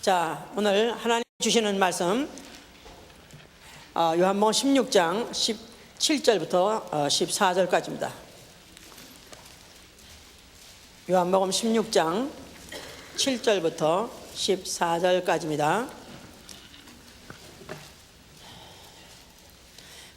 자, 오늘 하나님 주시는 말씀 요한복음 16장 17절부터 14절까지입니다. 요한복음 16장 7절부터 14절까지입니다.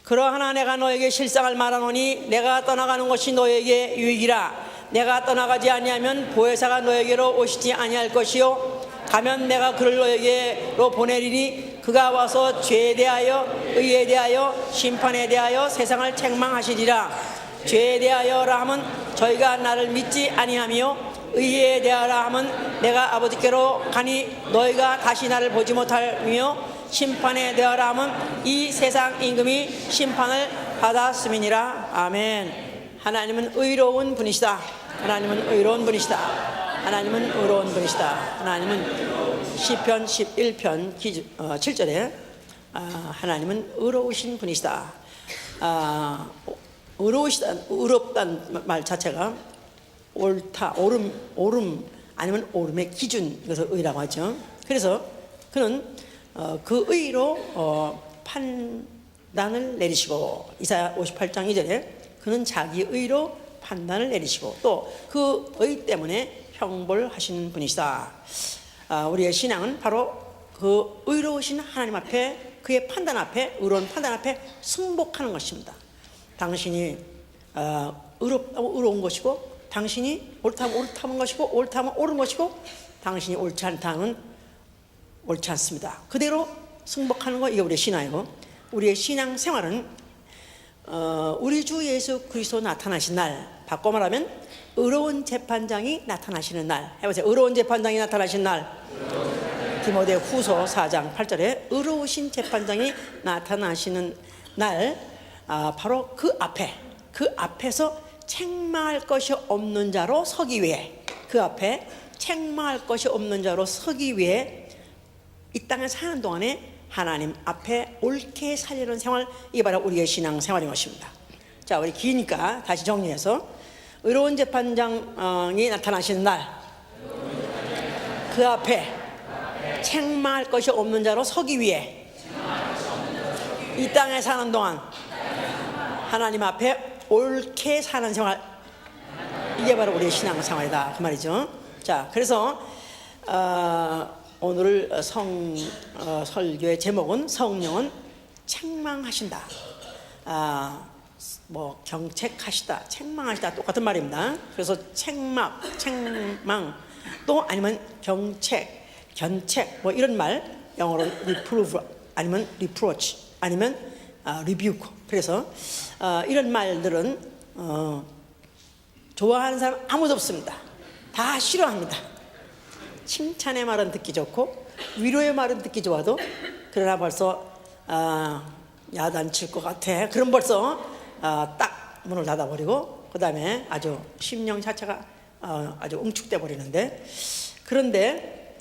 그러하나 내가 너에게 실상을 말하노니 내가 떠나가는 것이 너에게 유익이라. 내가 떠나가지 아니하면 보혜사가 너에게로 오시지 아니할 것이요 가면 내가 그를 너에게로 보내리니 그가 와서 죄에 대하여 의에 대하여 심판에 대하여 세상을 책망하시리라. 죄에 대하여라 함은 저희가 나를 믿지 아니하며 의에 대하여라 함은 내가 아버지께로 가니 너희가 다시 나를 보지 못하며 심판에 대하여라 함은 이 세상 임금이 심판을 받았음이니라. 아멘. 하나님은 의로운 분이시다. 하나님은 의로운 분이시다. 하나님은 의로운 분이시다. 하나님은 시편 11편 7절에 하나님은 의로우신 분이시다. 의롭다는 말 자체가 옳다, 옳음 아니면 옳음의 기준, 이것을 의라고 하죠. 그래서 그는 그 의로 판단을 내리시고, 이사야 58장 2절에 그는 자기 의로 판단을 내리시고 또 그 의 때문에 형벌하시는 분이시다. 우리의 신앙은 바로 그 의로우신 하나님 앞에, 그의 판단 앞에, 의로운 판단 앞에 승복하는 것입니다. 당신이 의롭다면 의로운 것이고, 당신이 옳다면 옳다는 것이고, 옳다면 옳은 것이고, 당신이 옳지 않다면 옳지 않습니다. 그대로 승복하는 것, 이게 우리의 신앙이고, 우리의 신앙 생활은 우리 주 예수 그리스도 나타나신 날, 바꿔 말하면 의로운 재판장이 나타나시는 날. 해보세요. 의로운 재판장이 나타나신 날. 디모데 후서 4장 8절에 의로우신 재판장이 나타나시는 날, 바로 그 앞에서 책망할 것이 없는 자로 서기 위해, 그 앞에 책망할 것이 없는 자로 서기 위해 이 땅에 사는 동안에 하나님 앞에 옳게 살려는 생활, 이게 바로 우리의 신앙 생활인 것입니다. 자, 우리 기니까 다시 정리해서, 의로운 재판장이 나타나시는 날, 그 앞에 책망할 것이 없는 자로 서기 위해 이 땅에 사는 동안 하나님 앞에 옳게 사는 생활, 이게 바로 우리의 신앙 생활이다, 그 말이죠. 자, 그래서 오늘 설교의 제목은 성령은 책망하신다. 경책하시다, 책망하시다, 똑같은 말입니다. 그래서 책망 또 아니면 경책, 견책, 이런 말, 영어로 reprove 아니면 reproach 아니면 rebuke. 그래서 이런 말들은 좋아하는 사람 아무도 없습니다. 다 싫어합니다. 칭찬의 말은 듣기 좋고 위로의 말은 듣기 좋아도, 그러나 벌써 야단칠 것 같아, 그럼 벌써 딱 문을 닫아버리고, 그 다음에 아주 심령 자체가 아주 응축돼 버리는데, 그런데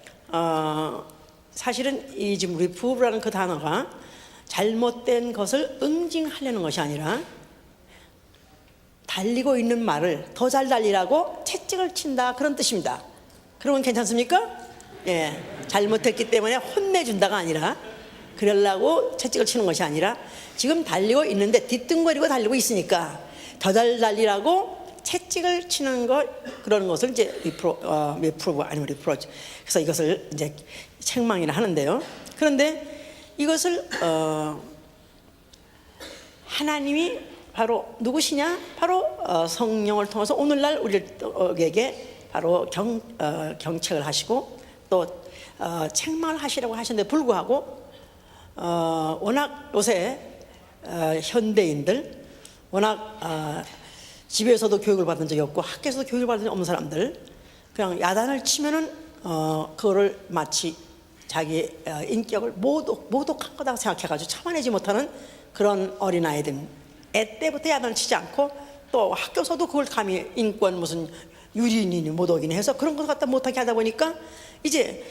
사실은 이 지금 reprove라는 그 단어가 잘못된 것을 응징하려는 것이 아니라 달리고 있는 말을 더 잘 달리라고 채찍을 친다, 그런 뜻입니다. 그러면 괜찮습니까? 예, 잘못했기 때문에 혼내준다가 아니라, 그러려고 채찍을 치는 것이 아니라, 지금 달리고 있는데 뒤뚱거리고 달리고 있으니까 더 잘 달리라고 채찍을 치는 것, 그런 것을 이제 reprove 아니면 reproach. 그래서 이것을 이제 책망이라 하는데요. 그런데 이것을 하나님이 바로 누구시냐? 바로 성령을 통해서 오늘날 우리에게 바로 경책을 하시고 또 책망을 하시라고 하시는데 불구하고 워낙 요새 현대인들, 워낙 집에서도 교육을 받은 적이 없고 학교에서도 교육을 받은 적이 없는 사람들, 그냥 야단을 치면은 그거를 마치 자기 인격을 모독한 거다 생각해가지고 참아내지 못하는 그런 어린아이들, 애 때부터 야단을 치지 않고 또 학교에서도 그걸 감히 인권 무슨 유린이니 모독이니 해서 그런 것 갖다 못하게 하다 보니까 이제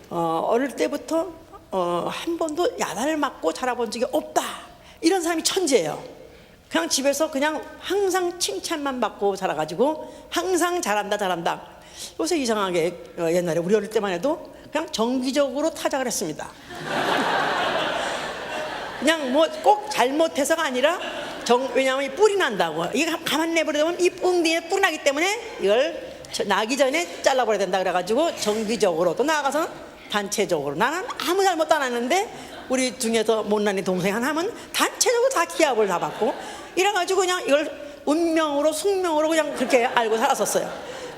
어릴 때부터 한 번도 야단을 맞고 자라본 적이 없다, 이런 사람이 천재예요. 그냥 집에서 그냥 항상 칭찬만 받고 자라가지고 항상 잘한다. 요새 이상하게 옛날에 우리 어릴 때만 해도 그냥 정기적으로 타작을 했습니다. 그냥 뭐 꼭 잘못해서가 아니라 왜냐하면 이 뿔이 난다고. 이게 가만 내버려두면 이 웅덩이에 뿔이 나기 때문에 이걸 나기 전에 잘라버려야 된다 그래가지고 정기적으로, 또 나아가서 단체적으로, 나는 아무 잘못도 안 했는데 우리 중에서 못난이 동생 하나면 단체적으로 다 기합을 다 받고, 이래가지고 그냥 이걸 운명으로 숙명으로 그냥 그렇게 알고 살았었어요.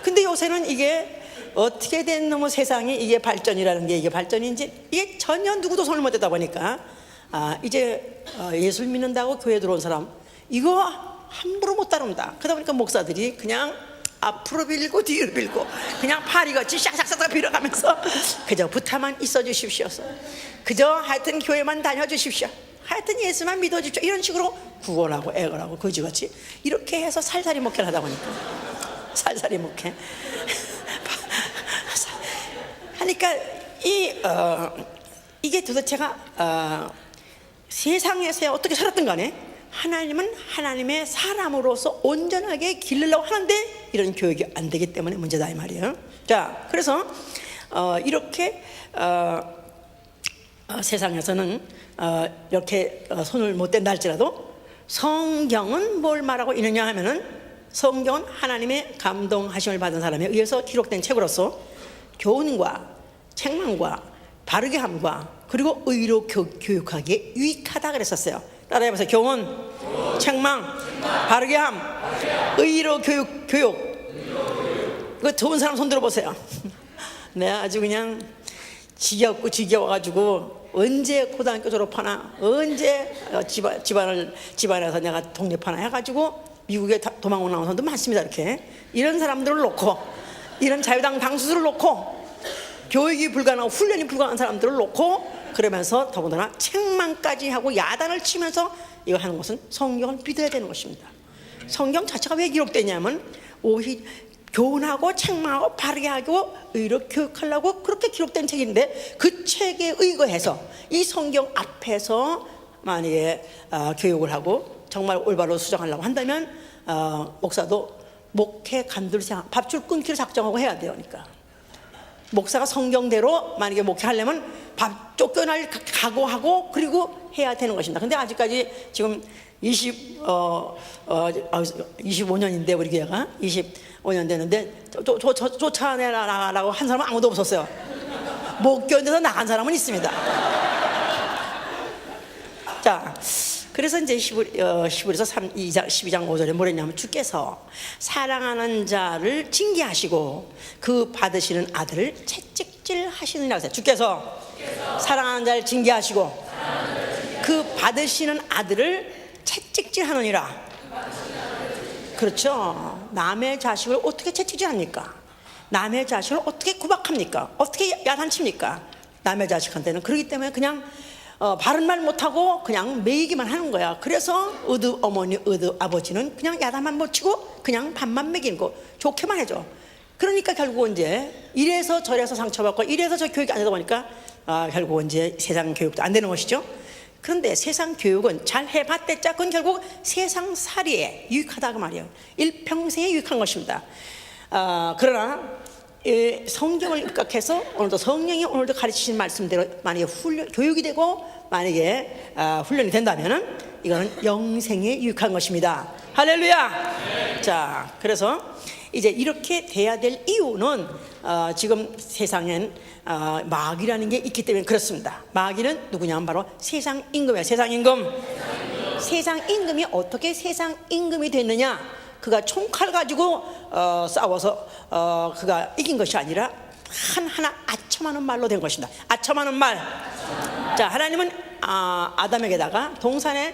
근데 요새는 이게 어떻게 된 놈의 세상이 이게 발전이라는 게, 이게 발전인지 이게 전혀 누구도 손을 못 대다 보니까 이제 예술 믿는다고 교회 들어온 사람 이거 함부로 못 다룬다. 그러다 보니까 목사들이 그냥 앞으로 빌고 뒤로 빌고 그냥 파리같이 샥샥샥 빌어가면서 그저 부탁만 있어 주십시오, 그저 하여튼 교회만 다녀 주십시오, 하여튼 예수만 믿어 주십시오, 이런 식으로 구걸하고 애걸하고 거지같이 이렇게 해서 살살이 목회를 하다 보니까 살살이 목회 하니까 이게 도대체가 세상에서 어떻게 살았든 간에 하나님은 하나님의 사람으로서 온전하게 기르려고 하는데 이런 교육이 안 되기 때문에 문제다, 이 말이에요. 자, 그래서 이렇게 세상에서는 이렇게 손을 못 댄다 할지라도 성경은 뭘 말하고 있느냐 하면은, 성경은 하나님의 감동하심을 받은 사람에 의해서 기록된 책으로서 교훈과 책망과 바르게 함과 그리고 의로 교육하기에 유익하다 그랬었어요. 따라해보세요. 교훈, 책망, 바르게 함, 의로 교육. 이거 좋은 사람 손 들어보세요. 내가 아주 그냥 지겨워가지고 언제 고등학교 졸업하나, 언제 집안에서 내가 독립하나 해가지고 미국에 도망 온 사람도 많습니다. 이런 사람들을 놓고, 이런 자유당 당수들을 놓고, 교육이 불가능하고 훈련이 불가능한 사람들을 놓고, 그러면서 더군다나 책망까지 하고 야단을 치면서 이거 하는 것은 성경을 믿어야 되는 것입니다. 성경 자체가 왜 기록되냐면 오히 교훈하고 책망하고 바르게 하고 의로 교육하려고 그렇게 기록된 책인데, 그 책에 의거해서 이 성경 앞에서 만약에 교육을 하고 정말 올바로 수정하려고 한다면 목사도 목회 간두를 밥줄 끊기를 작정하고 해야 돼요. 그러니까 목사가 성경대로 만약에 목회하려면 밥 쫓겨날 각오하고 그리고 해야 되는 것입니다. 근데 아직까지 지금 25년인데 우리 교회가 25년 되는데 쫓아내라라고 한 사람은 아무도 없었어요. 못 견뎌서 나간 사람은 있습니다. 자, 그래서 이제 히브리서 12장 5절에 뭐랬냐면, 주께서 사랑하는 자를 징계하시고 그 받으시는 아들을 채찍질 하시느니라 하세요. 주께서 사랑하는 자를 징계하시고 그 받으시는 아들을 채찍질 하느니라. 그렇죠. 남의 자식을 어떻게 채찍질합니까? 남의 자식을 어떻게 구박합니까? 어떻게 야단칩니까? 남의 자식한테는. 그렇기 때문에 그냥 바른 말 못하고 그냥 매이기만 하는 거야. 그래서 어느 어머니 어느 아버지는 그냥 야단만 못 치고 그냥 밥만 먹이는 거, 좋게만 해줘. 그러니까 결국은 이제 이래서 저래서 상처받고 이래서 저 교육이 안 되다 보니까 결국은 이제 세상 교육도 안 되는 것이죠. 그런데 세상 교육은 잘 해봤댔자 그건 결국 세상 살이에 유익하다 그 말이에요. 일평생에 유익한 것입니다. 그러나 성경을 입각해서 오늘도 성령이 오늘도 가르치신 말씀대로 만약에 교육이 되고 만약에 훈련이 된다면은 이거는 영생에 유익한 것입니다. 할렐루야. 네. 자, 그래서 이제 이렇게 돼야 될 이유는 지금 세상엔 마귀라는 게 있기 때문에 그렇습니다. 마귀는 누구냐면 바로 세상 임금이에요. 세상 임금. 세상 임금이 어떻게 세상 임금이 됐느냐? 그가 총칼 가지고 싸워서 그가 이긴 것이 아니라 하나 아첨하는 말로 된 것입니다. 아첨하는 말. 자, 하나님은 아담에게다가 동산의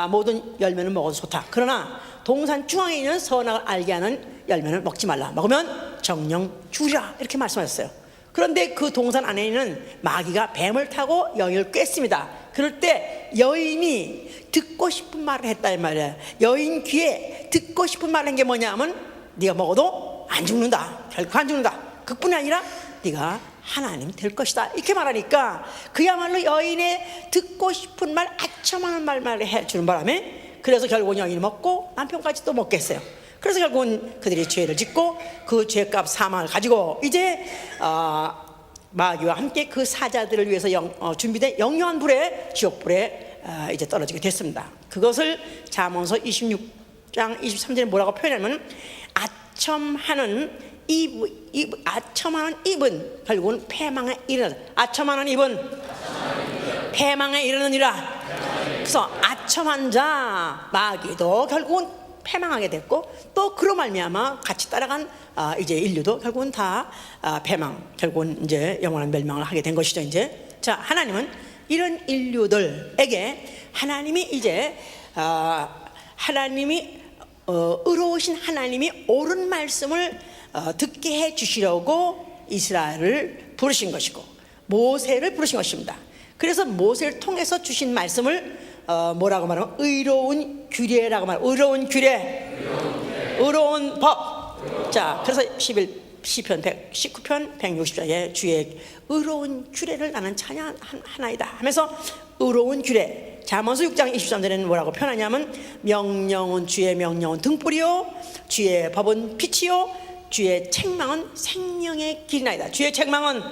모든 열매는 먹어도 좋다. 그러나 동산 중앙에 있는 선악을 알게 하는 열매는 먹지 말라. 먹으면 정령 죽으리라. 이렇게 말씀하셨어요. 그런데 그 동산 안에 있는 마귀가 뱀을 타고 여인을 꿰습니다. 그럴 때 여인이 듣고 싶은 말을 했다 이 말이에요. 여인 귀에 듣고 싶은 말을 한 게 뭐냐 하면, 네가 먹어도 안 죽는다. 결코 안 죽는다. 그뿐이 아니라 네가 하나님 될 것이다. 이렇게 말하니까 그야말로 여인의 듣고 싶은 말, 아첨하는 말을 해주는 바람에 그래서 결국은 여인이 먹고 남편까지 또 먹겠어요. 그래서 결국은 그들이 죄를 짓고 그 죄값 사망을 가지고 이제 마귀와 함께 그 사자들을 위해서 준비된 영영한 불에, 지옥불에 이제 떨어지게 됐습니다. 그것을 잠언서 26장 23절에 뭐라고 표현하면 아첨하는 입은 결국은 패망에 이르는, 아첨하는 입은 패망에 이르느니라. 그래서 아첨한 자 마귀도 결국은 패망하게 됐고, 또 그로 말미암아 같이 따라간 이제 인류도 결국은 다 패망, 결국은 이제 영원한 멸망을 하게 된 것이죠. 이제 자, 하나님은 이런 인류들에게 하나님이 이제 하나님이 의로우신 하나님이 옳은 말씀을 듣게 해 주시려고 이스라엘을 부르신 것이고 모세를 부르신 것입니다. 그래서 모세를 통해서 주신 말씀을 뭐라고 말하면 의로운 규례라고 말해요. 의로운 규례, 의로운 법. 자, 그래서 시편 119편 160절에 주의 의로운 규례를 나는 찬양하나이다 하면서 의로운 규례. 잠언서 6장 23절에는 뭐라고 표현하냐면 명령은 주의 명령은 등불이요 주의 법은 빛이요 주의 책망은 생명의 길이나이다. 주의 책망은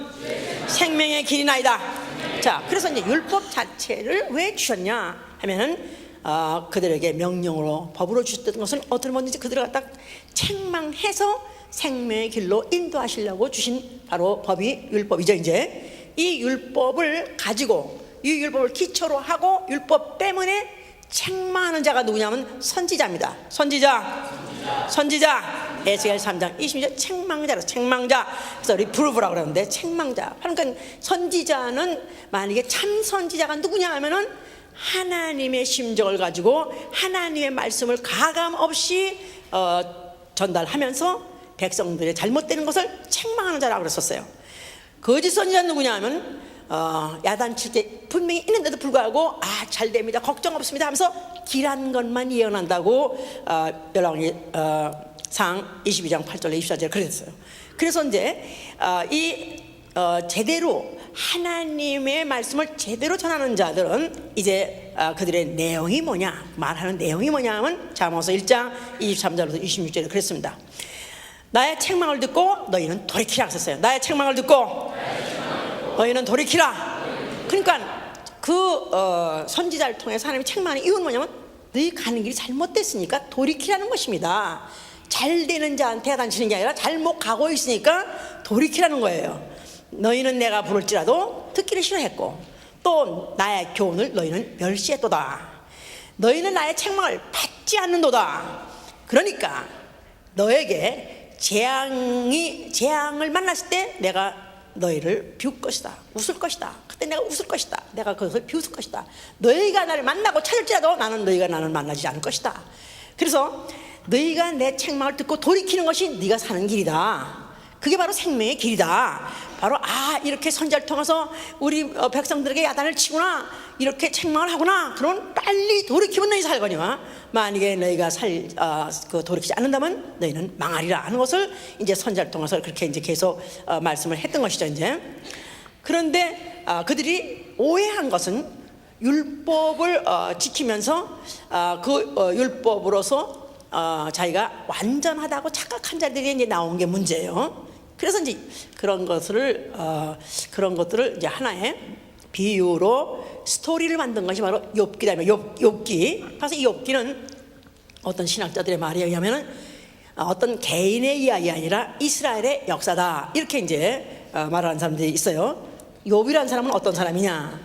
생명의 길이나이다. 자, 그래서 이제 율법 자체를 왜 주셨냐 하면은 그들에게 명령으로 법으로 주셨던 것은 어떤 뭐든지 그들을 갖다 책망해서 생명의 길로 인도하시려고 주신 바로 법이 율법이죠. 이제 이 율법을 가지고 이 율법을 기초로 하고 율법 때문에 책망하는 자가 누구냐면 선지자입니다. 선지자. 에스겔 3장 26절 책망자로, 책망자. 그래서 리프루브라고 그러는데 책망자. 그러니까 선지자는 만약에 참 선지자가 누구냐 하면은 하나님의 심정을 가지고 하나님의 말씀을 가감 없이 전달하면서 백성들의 잘못되는 것을 책망하는 자라고 그랬었어요. 거짓 선지자는 누구냐 하면 야단칠 게 분명히 있는데도 불구하고 잘 됩니다, 걱정 없습니다 하면서 길한 것만 예언한다고 열왕기상 22장 8절에 24절에 그랬어요. 그래서 이제 제대로 하나님의 말씀을 제대로 전하는 자들은 이제 그들의 내용이 뭐냐, 말하는 내용이 뭐냐 하면 잠언서 1장 23절부터 26절에 그랬습니다. 나의 책망을 듣고 너희는 돌이키라 했었어요. 나의 책망을 듣고 너희는 돌이키라. 그러니까 그 선지자를 통해서 하나님이 책망하는 이유는 뭐냐면 너희 가는 길이 잘못됐으니까 돌이키라는 것입니다. 잘 되는 자한테 야단치는 게 아니라 잘못 가고 있으니까 돌이키라는 거예요. 너희는 내가 부를지라도 듣기를 싫어했고 또 나의 교훈을 너희는 멸시했도다. 너희는 나의 책망을 받지 않는도다. 그러니까 너에게 재앙을 만났을 때 내가 너희를 비울 것이다, 웃을 것이다. 그때 내가 웃을 것이다. 내가 그것을 비웃을 것이다. 너희가 나를 만나고 찾을지라도 너희가 나를 만나지 않을 것이다. 그래서 너희가 내 책망을 듣고 돌이키는 것이 네가 사는 길이다. 그게 바로 생명의 길이다. 바로 이렇게 선지자를 통해서 우리 백성들에게 야단을 치구나, 이렇게 책망을 하구나. 그러면 빨리 돌이키면 너희 살거니와 만약에 너희가 돌이키지 않는다면 너희는 망하리라 하는 것을 이제 선지자를 통해서 그렇게 이제 계속 말씀을 했던 것이죠. 이제 그런데 그들이 오해한 것은 율법을 지키면서 율법으로서 자기가 완전하다고 착각한 자들이 이제 나온 게 문제예요. 그래서 이제 그런 것들을 이제 하나의 비유로 스토리를 만든 것이 바로 욥기다. 욥기. 그래서 이 욥기는 어떤 신학자들의 말에 의하면은 어떤 개인의 이야기 아니라 이스라엘의 역사다. 이렇게 이제 말하는 사람들이 있어요. 욥이라는 사람은 어떤 사람이냐?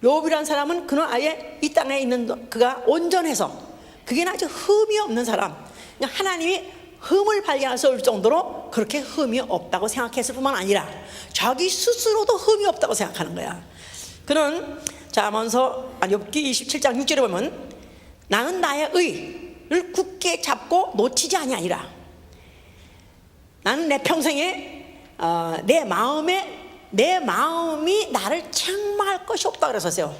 욥이라는 사람은 그는 아예 이 땅에 있는 그가 온전해서 그게 아주 흠이 없는 사람. 하나님이 흠을 발견할 수 없을 정도로 그렇게 흠이 없다고 생각했을 뿐만 아니라 자기 스스로도 흠이 없다고 생각하는 거야. 그는 잠언서 욥기 27장 6절에 보면 나는 나의 의를 굳게 잡고 놓치지 아니하리라. 나는 내 평생에 내 마음이 나를 책망할 것이 없다 그랬었어요.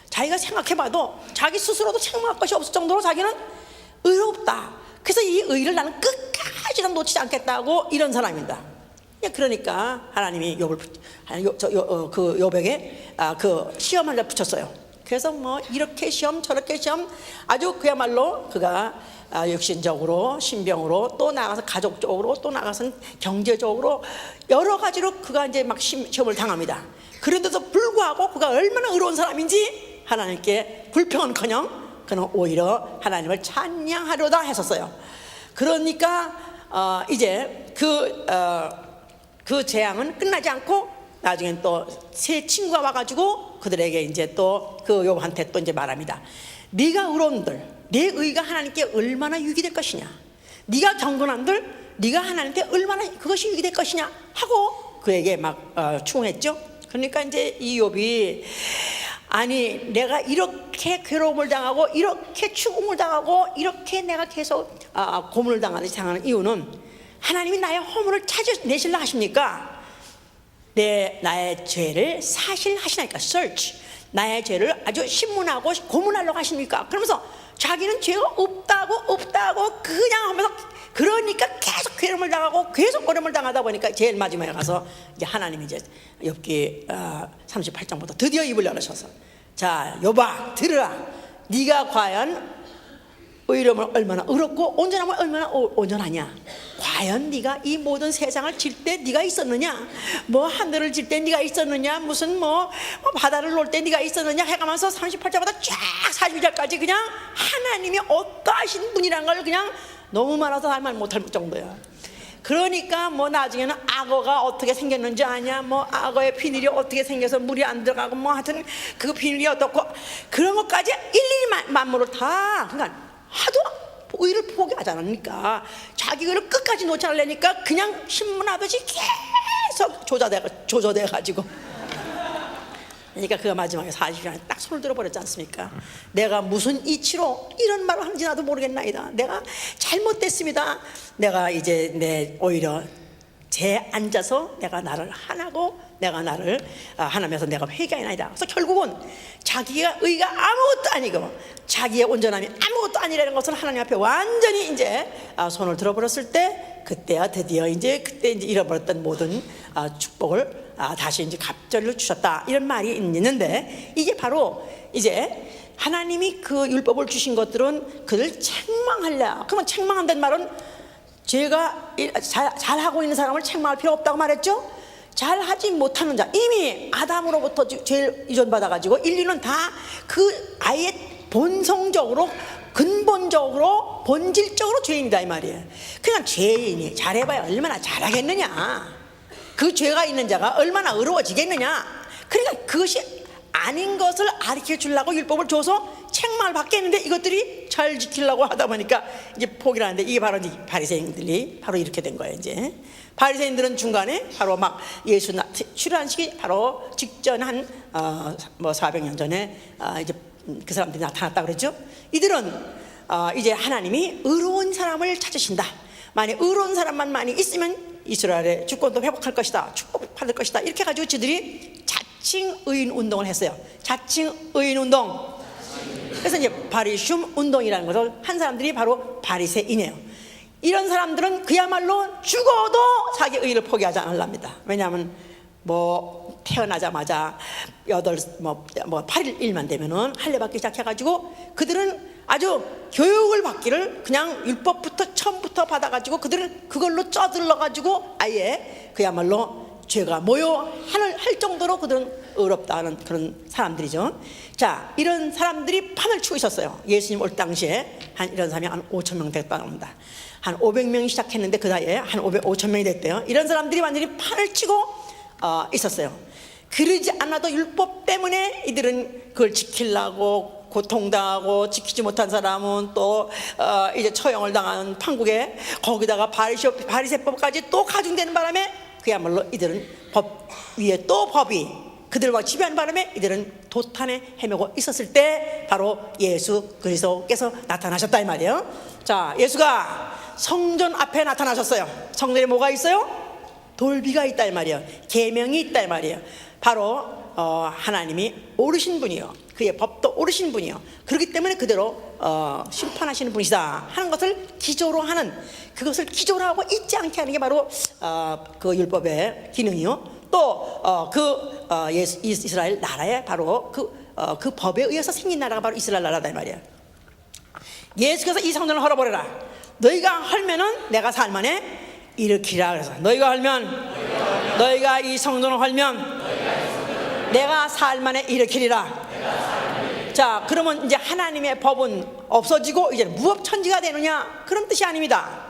자기가 생각해봐도 자기 스스로도 책망할 것이 없을 정도로 자기는 의롭다. 그래서 이 의를 나는 끝까지는 놓치지 않겠다고 이런 사람입니다. 그러니까 하나님이 욥에게 그 시험을 붙였어요. 그래서 뭐 이렇게 시험 저렇게 시험 아주 그야말로 그가 육신적으로 신병으로 또 나가서 가족적으로 또 나가서 경제적으로 여러 가지로 그가 이제 막 시험을 당합니다. 그런데도 불구하고 그가 얼마나 의로운 사람인지 하나님께 불평은커녕 그는 오히려 하나님을 찬양하려다 했었어요. 그러니까 이제 그 재앙은 끝나지 않고 나중엔 또 세 친구가 와가지고 그들에게 이제 또 그 욥한테 또 이제 말합니다. 네가 의로운들, 내 의가 하나님께 얼마나 유익이 될 것이냐, 네가 경건한들, 네가 하나님께 얼마나 그것이 유익이 될 것이냐 하고 그에게 막 충했죠. 그러니까 이제 이 욥이 아니 내가 이렇게 괴로움을 당하고 이렇게 죽음을 당하고 이렇게 내가 계속 고문을 당하는 이유는 하나님이 나의 허물을 찾아내시려 하십니까? 나의 죄를 사실하시나니까, search, 나의 죄를 아주 신문하고 고문하려고 하십니까? 그러면서 자기는 죄가 없다고 그냥 하면서 그러니까 계속 괴로움을 당하고 계속 어려움을 당하다 보니까 제일 마지막에 가서 이제 하나님이 이제 욥기 38장부터 드디어 입을 열으셔서 자 욥아 들으라, 네가 과연 의로움은 얼마나 의롭고 온전함은 얼마나 온전하냐, 과연 네가 이 모든 세상을 질 때 네가 있었느냐, 뭐 하늘을 질 때 네가 있었느냐, 무슨 뭐 바다를 놓을 때 네가 있었느냐 해가면서 38절부터 쫙 42절까지 그냥 하나님이 어떠하신 분이란 걸 그냥 너무 많아서 할 말 못할 정도야. 그러니까 뭐 나중에는 악어가 어떻게 생겼는지 아냐, 뭐 악어의 비늘이 어떻게 생겨서 물이 안 들어가고 뭐 하여튼 그 비늘이 어떻고 그런 것까지 일일이 만물을 다 그러니까 하도 의를 포기하지 않으니까 자기 의를 끝까지 놓지 않으려니까 그냥 신문하듯이 계속 조져대가지고 그러니까 그가 마지막에 40시간에 딱 손을 들어버렸지 않습니까? 내가 무슨 이치로 이런 말을 하는지 나도 모르겠나이다. 내가 잘못됐습니다. 내가 이제 오히려 앉아서 내가 나를 하나고 내가 나를 하나면서 내가 회개하나이다. 그래서 결국은 자기가 의가 아무것도 아니고 자기의 온전함이 아무것도 아니라는 것을 하나님 앞에 완전히 이제 손을 들어버렸을 때 그때야 드디어 이제 그때 이제 잃어버렸던 모든 축복을 다시 이제 갑절로 주셨다, 이런 말이 있는데 이게 바로 이제 하나님이 그 율법을 주신 것들은 그를 책망하려. 그러면 책망한다는 말은 죄가 잘하고 있는 사람을 책망할 필요 없다고 말했죠. 잘하지 못하는 자, 이미 아담으로부터 죄를 이전받아가지고 인류는 다 그 아예 본성적으로 근본적으로 본질적으로 죄인이다 이 말이에요. 그냥 죄인이 잘해봐야 얼마나 잘하겠느냐, 그 죄가 있는 자가 얼마나 의로워지겠느냐. 그러니까 그것이 아닌 것을 가르쳐 주려고 율법을 줘서 책망을 받겠는데 이것들이 잘 지키려고 하다 보니까 이제 포기를 하는데 이게 바로 이제 바리새인들이 바로 이렇게 된 거예요. 이제 바리새인들은 중간에 바로 막 예수 출애굽식이 바로 직전 한 400년 전에 이제 그 사람들이 나타났다 그랬죠. 이들은 이제 하나님이 의로운 사람을 찾으신다, 만약 의로운 사람만 많이 있으면 이스라엘의 주권도 회복할 것이다, 축복 받을 것이다, 이렇게 해가지고 저들이 자칭 의인 운동을 했어요. 자칭 의인 운동. 그래서 이제 바리슘 운동이라는 것을 한 사람들이 바로 바리새인이에요. 이런 사람들은 그야말로 죽어도 자기 의를 포기하지 않으랍니다. 왜냐하면 뭐 태어나자마자 8일 일만 되면은 할례받기 시작해가지고 그들은 아주 교육을 받기를 그냥 율법부터 처음부터 받아가지고 그들은 그걸로 쪄들러가지고 아예 그야말로 죄가 할 정도로 그들은 의롭다는 그런 사람들이죠. 자, 이런 사람들이 판을 치고 있었어요. 예수님 올 당시에 이런 사람이 한 5천 명 됐다고 합니다. 한 500명이 시작했는데 그 사이에 한 5천 명이 됐대요. 이런 사람들이 완전히 판을 치고 있었어요. 그러지 않아도 율법 때문에 이들은 그걸 지키려고 고통당하고 지키지 사람은 또 이제 처형을 당하는 판국에 거기다가 바리새법까지 또 가중되는 바람에 그야말로 이들은 법 위에 또 법이 그들과 지배하는 바람에 이들은 도탄에 헤매고 있었을 때 바로 예수 그리스도께서 나타나셨다 이 말이에요. 자, 예수가 성전 앞에 나타나셨어요. 성전에 뭐가 있어요? 돌비가 있다 이 말이에요. 계명이 있다 이 말이에요. 바로 하나님이 오르신 분이요, 그의 법도 오르신 분이요, 그렇기 때문에 그대로 심판하시는 분이다 하는 것을 기조로 하는, 그것을 기조로 하고 잊지 않게 하는 게 바로 그 율법의 기능이요. 또 이스라엘 나라의 바로 그 그 법에 의해서 생긴 나라가 바로 이스라엘 나라다 이 말이야. 예수께서 이 성전을 헐어버려라. 너희가 헐면은 내가 살만해 일으키라. 그래서 너희가 헐면, 너희가 이 성전을 헐면 내가 살만해 일으키리라. 자, 그러면 이제 하나님의 법은 없어지고 이제 무법천지가 되느냐, 그런 뜻이 아닙니다.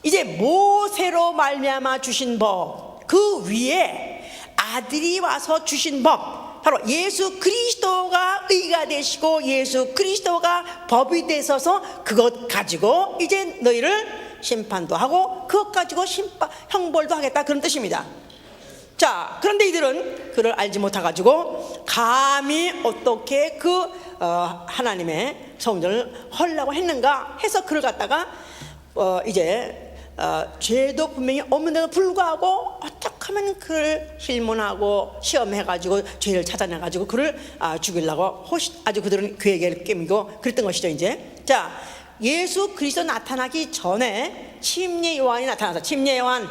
이제 모세로 말미암아 주신 법, 그 위에 아들이 와서 주신 법, 바로 예수 그리스도가 의가 되시고 예수 그리스도가 법이 되셔서 그것 가지고 이제 너희를 심판도 하고 그것 가지고 형벌도 하겠다, 그런 뜻입니다. 자, 그런데 이들은 그를 알지 못해가지고 감히 어떻게 하나님의 성전을 헐라고 했는가 해서 그를 갖다가 죄도 분명히 없는데도 불구하고 어떻게 하면 그를 실문하고 시험해가지고 죄를 찾아내가지고 그를 죽이려고 아주 그들은 계획을 꾸미고 그랬던 것이죠. 이제 자, 예수 그리스도 나타나기 전에 침례 요한이 나타나서 침례 요한.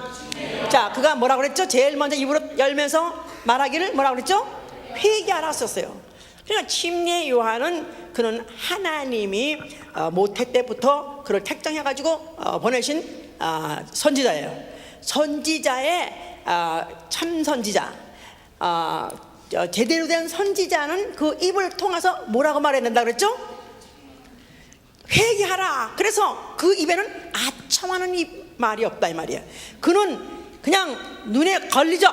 자, 그가 뭐라고 그랬죠? 제일 먼저 입으로 열면서 말하기를 뭐라고 그랬죠? 회개하라 썼어요. 그러니까 침례 요한은 그는 하나님이 모태 때부터 그를 택정해가지고 보내신 선지자예요. 선지자의 참 선지자, 제대로 된 선지자는 그 입을 통해서 뭐라고 말해야 된다 그랬죠? 회개하라. 그래서 그 입에는 아첨하는 말이 없다 이 말이야. 그는 그냥 눈에 걸리죠.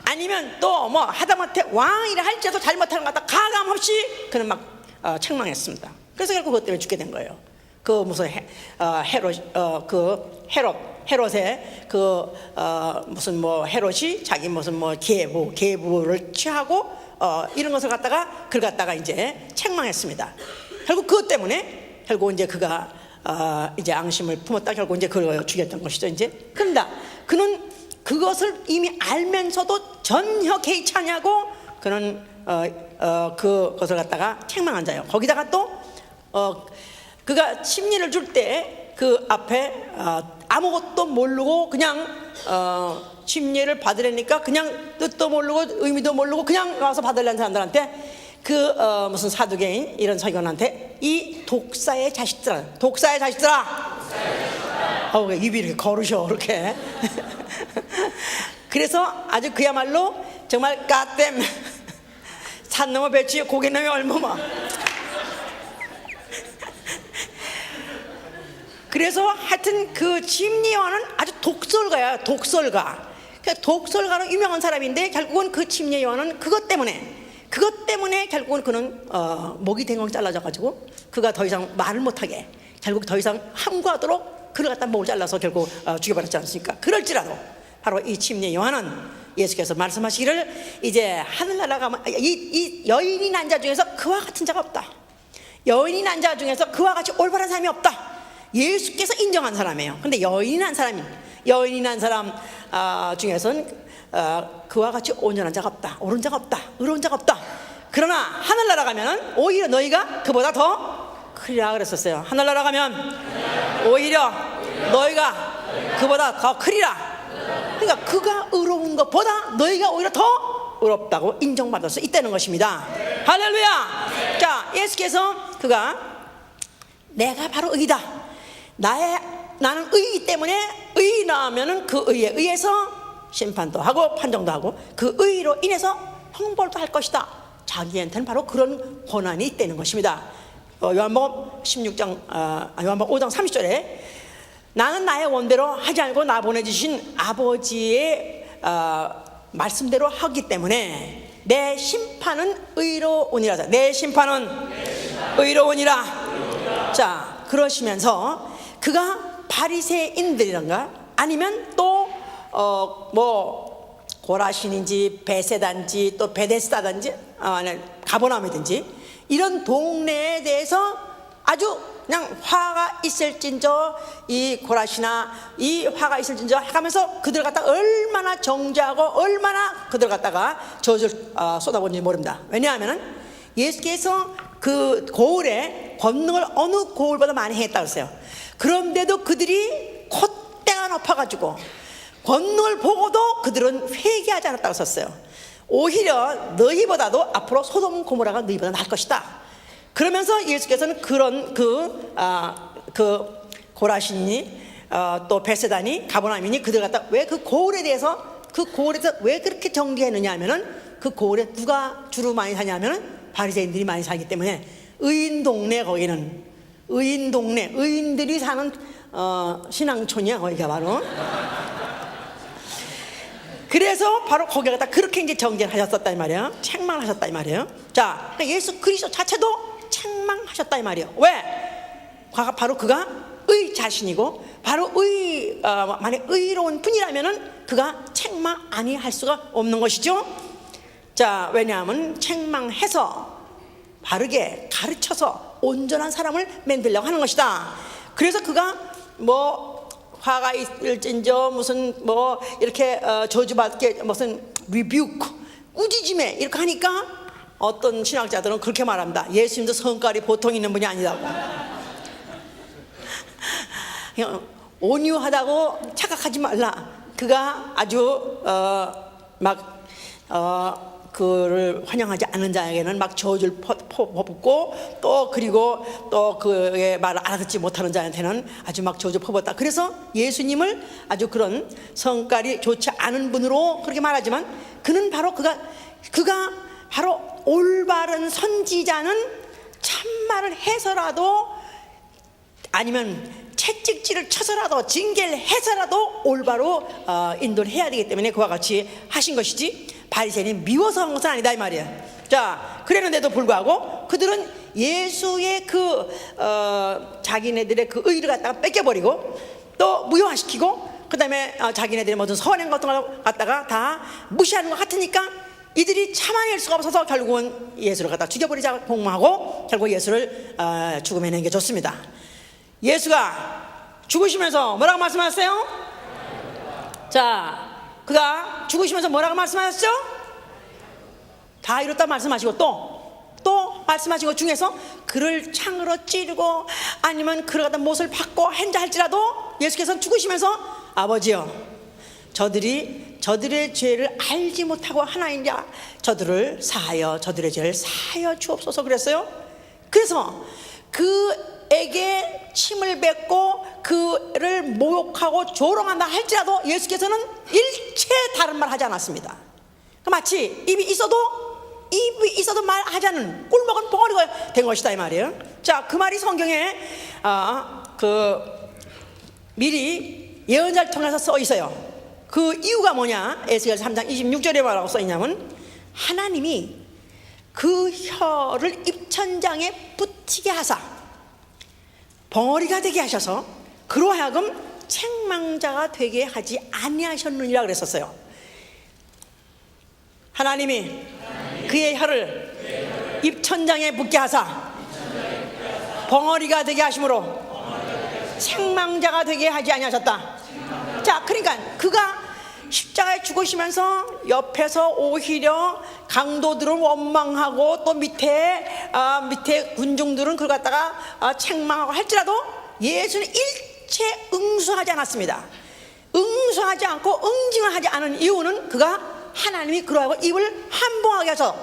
아니면 또 뭐 하다못해 왕이라 할지라도 잘못하는 것 같다 가감 없이 그는 막 책망했습니다. 그래서 결국 그것 때문에 죽게 된 거예요. 그 무슨 헤롯의 무슨 뭐 헤롯이 자기 무슨 뭐 계부를 취하고 이런 것을 갖다가 그를 갖다가 이제 책망했습니다. 결국 그것 때문에 결국 이제 그가 이제 앙심을 품었다 결국 이제 그걸 죽였던 것이죠. 이제 그런다 그는 그것을 이미 알면서도 전혀 개의치 않냐고 그는 그것을 갖다가 책망한 자예요. 거기다가 또 그가 침례를 줄 때 그 앞에 아무것도 모르고 그냥 침례를 받으려니까 그냥 뜻도 모르고 의미도 모르고 그냥 와서 받으려는 사람들한테 무슨 사두개인 이런 서기관한테 이 독사의 자식들아 입이 이렇게 거르셔 이렇게 그래서 아주 그야말로 정말 까땜 산 넘어 배추에 고개 넘어 얼마마. 그래서 하여튼 그 침례요한은 아주 독설가야. 독설가로 유명한 사람인데 결국은 그 침례요한은 그것 때문에 결국은 그는 목이 댕강 잘라져가지고 그가 더 이상 말을 못하게 결국 더 이상 함구하도록 그를 갖다 목을 잘라서 결국 죽여버렸지 않습니까? 그럴지라도 바로 이 침례요한은 예수께서 말씀하시기를 이제 하늘나라가 이 여인이 난 자 중에서 그와 같은 자가 없다. 여인이 난 자 중에서 그와 같이 올바른 사람이 없다. 예수께서 인정한 사람이에요. 근데 여인이 난 사람 중에서는 그와 같이 온전한 자가 없다. 옳은 자가 없다. 의로운 자가 없다. 그러나 하늘나라 가면은 오히려 너희가 그보다 더 크리라 그랬었어요. 하늘나라 가면 오히려 너희가 그보다 더 크리라. 그러니까 그가 의로운 것보다 너희가 오히려 더 의롭다고 인정받을 수 있다는 것입니다. 할렐루야. 자, 예수께서 그가 내가 바로 의다. 나는 의이기 때문에 의인하면은 그 의에 의해서 심판도 하고 판정도 하고 그 의로 인해서 형벌도 할 것이다. 자기한테는 바로 그런 권한이 있다는 것입니다. 요한복음 5장 30절에 나는 나의 원대로 하지 않고 나 보내주신 아버지의 말씀대로 하기 때문에 내 심판은 의로우니라. 내 심판은 의로우니라. 자, 그러시면서 그가 바리새인들이란가 아니면 또 뭐 고라신인지 베세다인지 또 베데스다든지 가버나움이든지 이런 동네에 대해서 아주 그냥 화가 있을진저 이 고라시나 이 화가 있을진저 하면서 그들 갖다가 얼마나 정죄하고 얼마나 그들 갖다가 저주를 쏟아본지 모릅니다. 왜냐하면 예수께서 그 고을에 권능을 어느 고을보다 많이 했다고 했어요. 그런데도 그들이 콧대가 높아가지고 권능을 보고도 그들은 회개하지 않았다고 썼어요. 오히려 너희보다도 앞으로 소돔 고모라가 너희보다 나을 것이다. 그러면서 예수께서는 그런 그 고라신이 또 베세다니 가버나움이니 그들 갖다 왜 그 고을에 대해서 왜 그렇게 정죄했느냐 하면은 그 고을에 누가 주로 많이 사냐면은 바리새인들이 많이 살기 때문에 의인 동네, 거기는 의인 동네, 의인들이 사는 신앙촌이야 거기가 바로. 그래서 바로 거기 갖다 그렇게 이제 정죄를 하셨었다 이 말이에요. 책망을 하셨다 이 말이에요. 자, 그러니까 예수 그리스도 자체도 책망하셨다 이 말이에요. 왜? 바로 그가 의 자신이고 바로 만약 의로운 분이라면은 그가 책망 아니할 수가 없는 것이죠. 자, 왜냐하면 책망해서 바르게 가르쳐서 온전한 사람을 만들려고 하는 것이다. 그래서 그가 뭐 화가 있을진저 무슨 뭐 이렇게 저주받게 무슨 리뷰크 꾸짖음에 이렇게 하니까 어떤 신학자들은 그렇게 말합니다. 예수님도 성깔이 보통 있는 분이 아니라고. 온유하다고 착각하지 말라. 그가 아주 그를 환영하지 않는 자에게는 막 저주를 퍼붓고 또 그리고 또 그의 말을 알아듣지 못하는 자한테는 아주 막 저주 퍼붓다. 그래서 예수님을 아주 그런 성깔이 좋지 않은 분으로 그렇게 말하지만 그는 바로 그가 바로 올바른 선지자는 참말을 해서라도 아니면 채찍질을 쳐서라도 징계를 해서라도 올바로 인도를 해야 되기 때문에 그와 같이 하신 것이지 바리새인이 미워서 한 것은 아니다 이 말이야. 자, 그랬는데도 불구하고 그들은 예수의 자기네들의 그 의를 갖다가 뺏겨버리고 또 무효화시키고 그 다음에 자기네들의 모든 선행 같은 걸 갖다가 다 무시하는 것 같으니까 이들이 참아낼 수가 없어서 결국은 예수를 갖다 죽여버리자 공모하고 결국 예수를 죽음에 남겨줬습니다. 예수가 죽으시면서 뭐라고 말씀하셨어요? 자, 그가 죽으시면서 뭐라고 말씀하셨죠? 다 이렇다 말씀하시고 또 말씀하신 것 중에서 그를 창으로 찌르고 아니면 그를 갖다 못을 박고 한자 할지라도 예수께서는 죽으시면서 아버지여 저들의 죄를 알지 못하고 하나인 자 저들의 죄를 사하여 주옵소서 그랬어요. 그래서 그에게 침을 뱉고 그를 모욕하고 조롱한다 할지라도 예수께서는 일체 다른 말 하지 않았습니다. 마치 입이 있어도 말하자는 꿀먹은 벙어리가 된 것이다 이 말이에요. 자, 그 말이 성경에 미리 예언자를 통해서 써 있어요. 그 이유가 뭐냐? 에스겔 3장 26절에 뭐라고 써 있냐면 하나님이 그 혀를 입천장에 붙이게 하사 벙어리가 되게 하셔서 그로 하여금 책망자가 되게 하지 아니하셨느니라 그랬었어요. 하나님이 그의 혀를 입천장에 붙게 하사 벙어리가 되게 하심으로 책망자가 되게 하지 아니하셨다. 자, 그러니까 그가 십자가에 죽으시면서 옆에서 오히려 강도들은 원망하고 또 밑에 군중들은 그걸 갖다가 책망하고 할지라도 예수는 일체 응수하지 않았습니다. 응수하지 않고 응징을 하지 않은 이유는 그가 하나님이 그러하고 입을 한봉하게 해서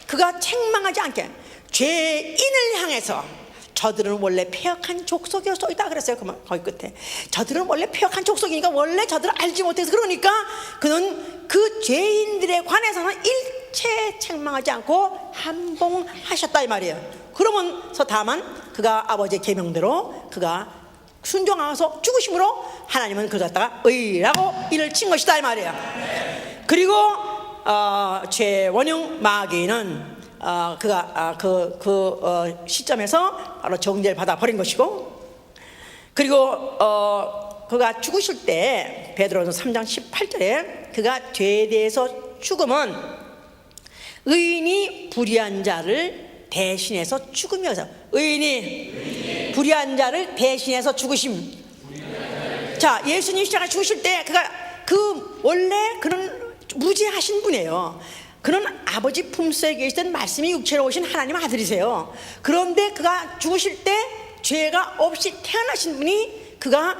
그가 책망하지 않게 죄인을 향해서 저들은 원래 패역한 족속이라 써있다 그랬어요. 거기 끝에 저들은 원래 패역한 족속이니까 원래 저들을 알지 못해서 그러니까 그는 그 죄인들에 관해서는 일체 책망하지 않고 한봉하셨다 이 말이에요. 그러면서 다만 그가 아버지의 계명대로 그가 순종하면서 죽으심으로 하나님은 그를 갖다가 의라고 이를 친 것이다 이 말이에요. 그리고 죄 원흉 마귀는 그가 시점에서 바로 정죄를 받아 버린 것이고, 그리고 그가 죽으실 때 베드로전서 3장 18절에 그가 죄에 대해서 죽음은 의인이 불의한 자를 대신해서 죽으면서 의인이 불의한 자를 대신해서 죽으심. 자, 예수님 십자가에 죽으실 때 그가 원래 그는 무죄하신 분이에요. 그는 아버지 품속에 계시던 말씀이 육체로 오신 하나님 아들이세요. 그런데 그가 죽으실 때 죄가 없이 태어나신 분이 그가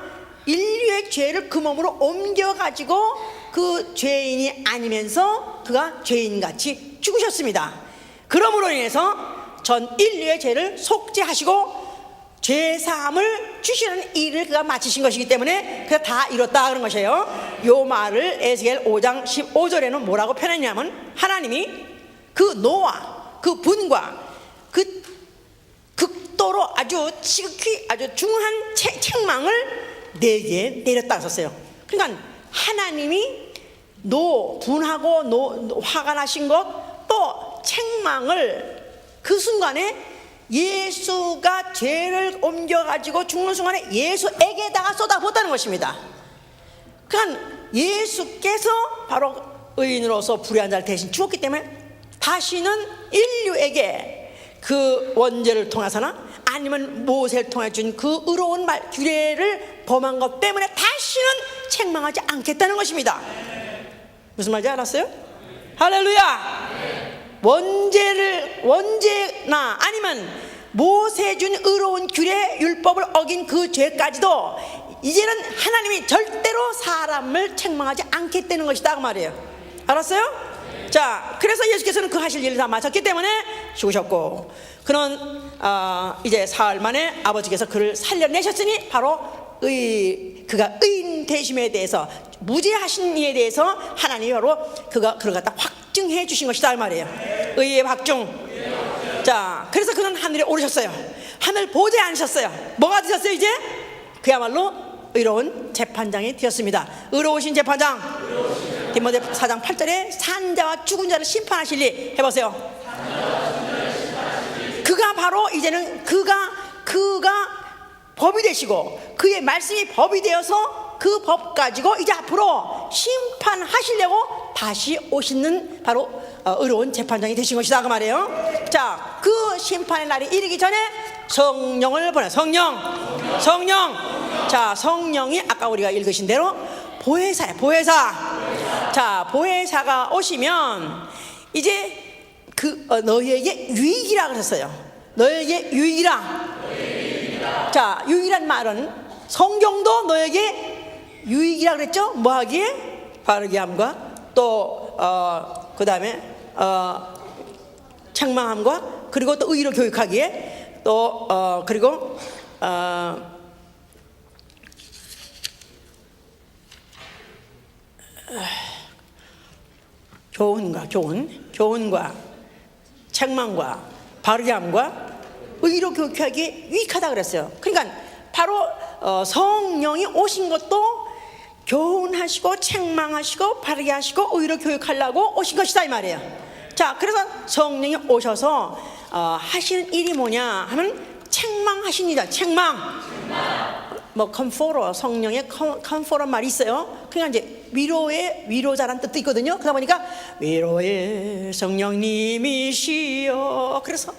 인류의 죄를 그 몸으로 옮겨가지고 그 죄인이 아니면서 그가 죄인같이 죽으셨습니다. 그러므로 인해서 전 인류의 죄를 속죄하시고 죄사함을 주시는 일을 그가 마치신 것이기 때문에 그가 다 이뤘다 그런 것이에요. 요 말을 에스겔 5장 15절에는 뭐라고 표현했냐면, 하나님이 그 노와 그 분과 그 극도로 아주 지극히 아주 중한 책망을 내게 내렸다 썼어요. 그러니까 하나님이 분하고 화가 나신 것, 또 책망을 그 순간에 예수가 죄를 옮겨가지고 죽는 순간에 예수에게다가 쏟아붓다는 것입니다. 그러니까 예수께서 바로 의인으로서 불의한 자를 대신 죽었기 때문에 다시는 인류에게 그 원죄를 통해서나 아니면 모세를 통해 준 그 의로운 규례를 범한 것 때문에 다시는 책망하지 않겠다는 것입니다. 무슨 말인지 알았어요? 할렐루야! 원죄나 아니면 모세 준 의로운 규례 율법을 어긴 그 죄까지도 이제는 하나님이 절대로 사람을 책망하지 않겠다는 것이다 그 말이에요. 알았어요? 자, 그래서 예수께서는 그 하실 일을 다 마쳤기 때문에 죽으셨고, 그는 이제 사흘 만에 아버지께서 그를 살려내셨으니 바로 그가 의인 되심에 대해서, 무죄하신 이에 대해서 하나님이 바로 그를 갖다 확증해 주신 것이다 이 말이에요. 의의 확증. 자, 그래서 그는 하늘에 오르셨어요. 하늘 보좌에 앉으셨어요. 뭐가 되셨어요? 이제 그야말로 의로운 재판장이 되었습니다. 의로우신 재판장. 디모데 4장 8절에 산자와 죽은 자를 심판하실 일 해보세요. 그가 바로 이제는 그가 법이 되시고 그의 말씀이 법이 되어서 그 법 가지고 이제 앞으로 심판하시려고 다시 오시는 바로 의로운 재판장이 되신 것이다 그 말이에요. 자, 그 심판의 날이 이르기 전에 성령을 보내. 성령. 자, 성령이 아까 우리가 읽으신 대로 보혜사예요. 보혜사. 자, 보혜사가 오시면 이제 너희에게 유익이라 그랬어요. 너희에게 유익이라. 자, 유익이란 말은 성경도 너에게 유익이라 그랬죠. 뭐하기에? 바르게 함과 또 그 다음에 책망함과 그리고 또 의로 교육하기에 또 그리고 교훈과 책망과 바르게 함과 의로 교육하기에 유익하다 그랬어요. 그러니까 바로 성령이 오신 것도 교훈하시고 책망하시고 바르게 하시고 의로 교육하려고 오신 것이다 이 말이에요. 자, 그래서 성령이 오셔서 하시는 일이 뭐냐 하면 책망하십니다. 책망. 뭐 컴포러, 성령의 컴포러 말이 있어요. 그러니까 이제 위로자란 뜻도 있거든요. 그러다 보니까 위로의 성령님이시여. 그래서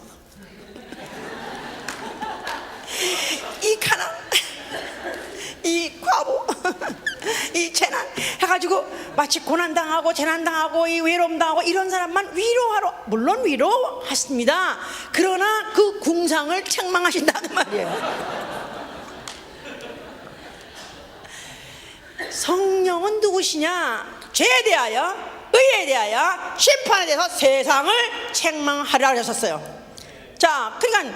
이 가난, 이 과부, 이 재난 해가지고 마치 고난당하고 재난당하고 이 외로움당하고 이런 사람만 위로하러, 물론 위로하십니다. 그러나 그 궁상을 책망하신다는 말이에요. 성령은 누구시냐? 죄에 대하여, 의에 대하여, 심판에 대해서 세상을 책망하려 하셨어요. 자, 그러니까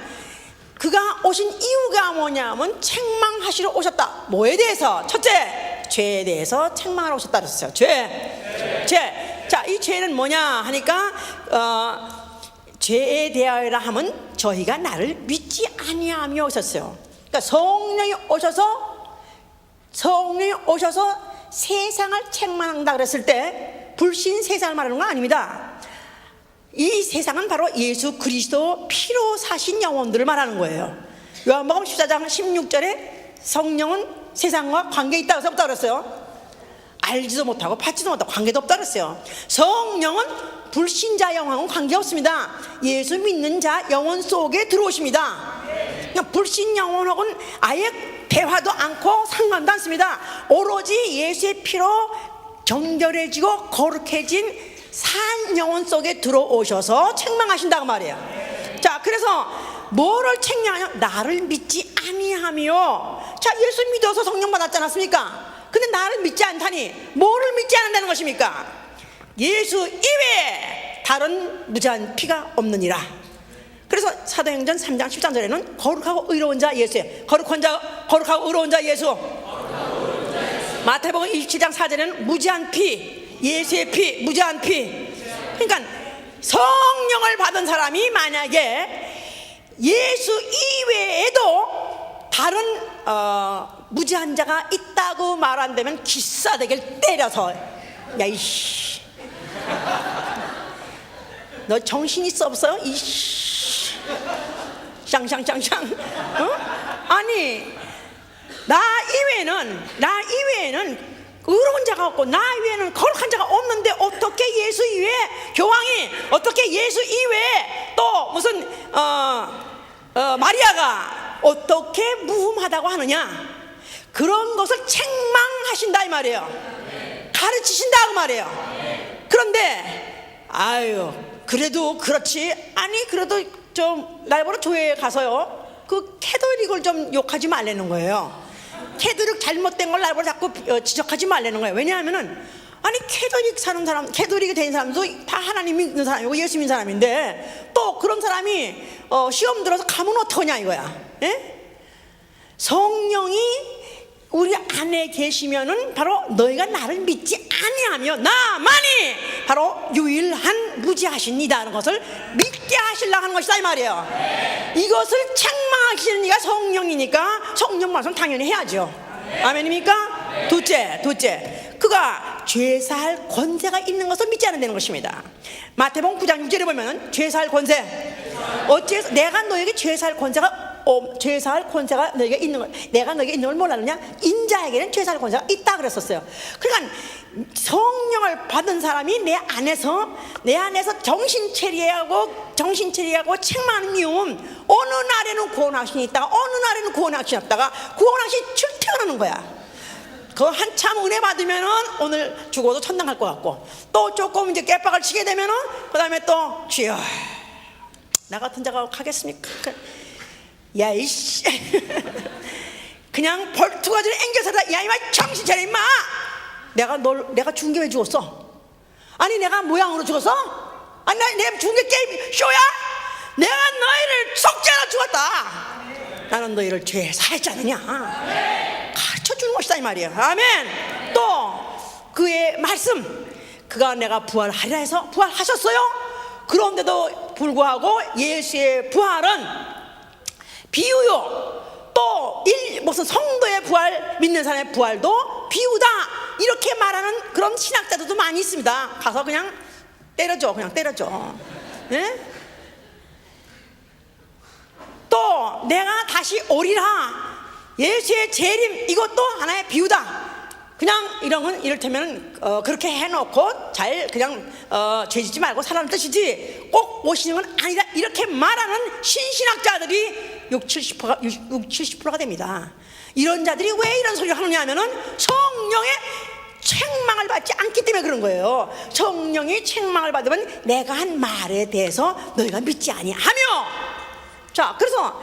그가 오신 이유가 뭐냐면 책망하시러 오셨다. 뭐에 대해서? 첫째, 죄에 대해서 책망하러 오셨다 그랬어요. 죄. 자, 이 죄는 뭐냐 하니까 죄에 대하여라 하면 저희가 나를 믿지 아니하며 오셨어요. 그러니까 성령이 오셔서 세상을 책망한다 그랬을 때 불신 세상을 말하는 건 아닙니다. 이 세상은 바로 예수 그리스도 피로 사신 영혼들을 말하는 거예요. 요한복음 14장 16절에 성령은 세상과 관계 있다고 썼다 그랬어요. 알지도 못하고 받지도 못하고 관계도 없다 그랬어요. 성령은 불신자 영혼은 관계없습니다. 예수 믿는 자 영혼 속에 들어오십니다. 그러니까 불신 영혼하고는 아예 대화도 않고 상관도 않습니다. 오로지 예수의 피로 정결해지고 거룩해진 산 영혼 속에 들어오셔서 책망하신다고 말이에요. 자, 그래서 뭐를 책망하냐? 나를 믿지 아니하며. 자, 예수 믿어서 성령 받았지 않았습니까? 근데 나를 믿지 않다니 뭐를 믿지 않는다는 것입니까? 예수 이외에 다른 무죄한 피가 없느니라. 그래서 사도행전 3장 13절에는 거룩하고 의로운 자 예수에, 거룩하고 의로운 자 예수. 마태복음 27장 4절에는 무죄한 피, 예수의 피, 무죄한 피. 그러니까 성령을 받은 사람이 만약에 예수 이외에도 다른 무죄한 자가 있다고 말한다면 기싸대기를 때려서, 야 이씨, 너 정신 있어 없어? 이씨, 샹샹샹샹. 아니 나 이외에는 의로운 자가 없고 나 이외에는 거룩한 자가 없는데 어떻게 예수 이외에 교황이, 어떻게 예수 이외에 또 무슨 마리아가 어떻게 무흠하다고 하느냐? 그런 것을 책망하신다 이 말이에요. 가르치신다 그 말이에요. 그런데 아유 그래도 그렇지, 아니 그래도 좀 날보러 교회에 가서요 그 캐톨릭을 좀 욕하지 말라는 거예요. 캐톨릭 잘못된 걸 날보러 자꾸 지적하지 말라는 거예요. 왜냐하면은 아니 캐톨릭 사는 사람, 캐톨릭이 된 사람도 다 하나님 믿는 사람이고 예수 믿는 사람인데 또 그런 사람이 시험 들어서 가면 어떡하냐 이거야. 예? 성령이 우리 안에 계시면은 바로 너희가 나를 믿지 아니하며 나만이 바로 유일한 무죄하신 이다라는 것을 믿게 하시려고 하는 것이다 이 말이에요. 이것을 책망하시는 이가 성령이니까 성령 말씀 당연히 해야죠. 아멘입니까? 둘째, 그가 죄사할 권세가 있는 것을 믿지 않는다는 것입니다. 마태복음 9장 6절에 보면 죄사할 권세, 어째서 내가 너에게 죄사할 권세가 너에게 있는 걸, 내가 너에게 있는 걸 몰랐느냐? 인자에게는 죄사할 권세가 있다 그랬었어요. 그러니까 성령을 받은 사람이 내 안에서 정신 체리하고 책망하는 이유는 어느 날에는 구원하신이 있다가 어느 날에는 구원하신이 없다가 구원하신이 출퇴근하는 거야. 그 한참 은혜 받으면은 오늘 죽어도 천당 갈 것 같고, 또 조금 이제 깨박을 치게 되면은 그 다음에 또 주여 나 같은 자가 가겠습니까? 야 이씨 그냥 벌투가지를 앵겨서다. 야 이마 정신 차려 임마. 내가 죽은 게 왜 죽었어? 아니 내가 모양으로 죽었어? 아니 내가 죽은 게 게임 쇼야? 내가 너희를 속죄하러 죽었다. 나는 너희를 죄 사했지 않느냐? 가르쳐 주는 것이다 이 말이에요. 아멘. 또 그의 말씀, 그가 내가 부활하리라 해서 부활하셨어요. 그런데도 불구하고 예수의 부활은 비유요, 또 무슨 성도의 부활, 믿는 사람의 부활도 비유다, 이렇게 말하는 그런 신학자들도 많이 있습니다. 가서 그냥 때려줘. 네? 또 내가 다시 오리라, 예수의 재림, 이것도 하나의 비유다. 그냥 이런 건 이를테면 그렇게 해놓고 잘 그냥 죄짓지 말고 살라는 뜻이지 꼭 오시는 건 아니다, 이렇게 말하는 신신학자들이 60-70%가 됩니다. 이런 자들이 왜 이런 소리를 하느냐 하면은 성령의 책망을 받지 않기 때문에 그런 거예요. 성령이 책망을 받으면 내가 한 말에 대해서 너희가 믿지 아니하며, 자 그래서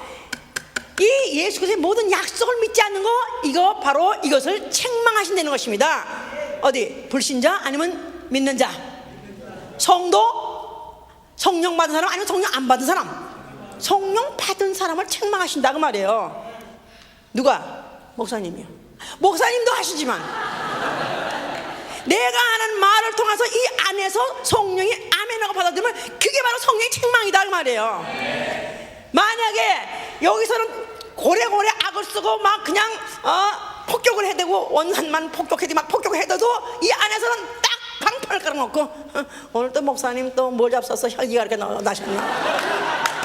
이 예수 그리스도의 모든 약속을 믿지 않는 거, 이거 바로 이것을 책망하신다는 것입니다. 어디 불신자 아니면 믿는 자, 성도, 성령 받은 사람 아니면 성령 안 받은 사람. 성령 받은 사람을 책망하신다 그 말이에요. 누가? 목사님이요. 목사님도 하시지만 내가 하는 말을 통해서 이 안에서 성령이 아멘하고 받아들이면 그게 바로 성령의 책망이다 그 말이에요. 만약에 여기서는 고래고래 악을 쓰고 막 그냥 폭격을 해대고 원한만 폭격해도 막 폭격을 해도 이 안에서는 딱 방패를 깔아놓고 오늘 또 목사님 또 뭘 잡숴서 혈기가 이렇게 나셨나,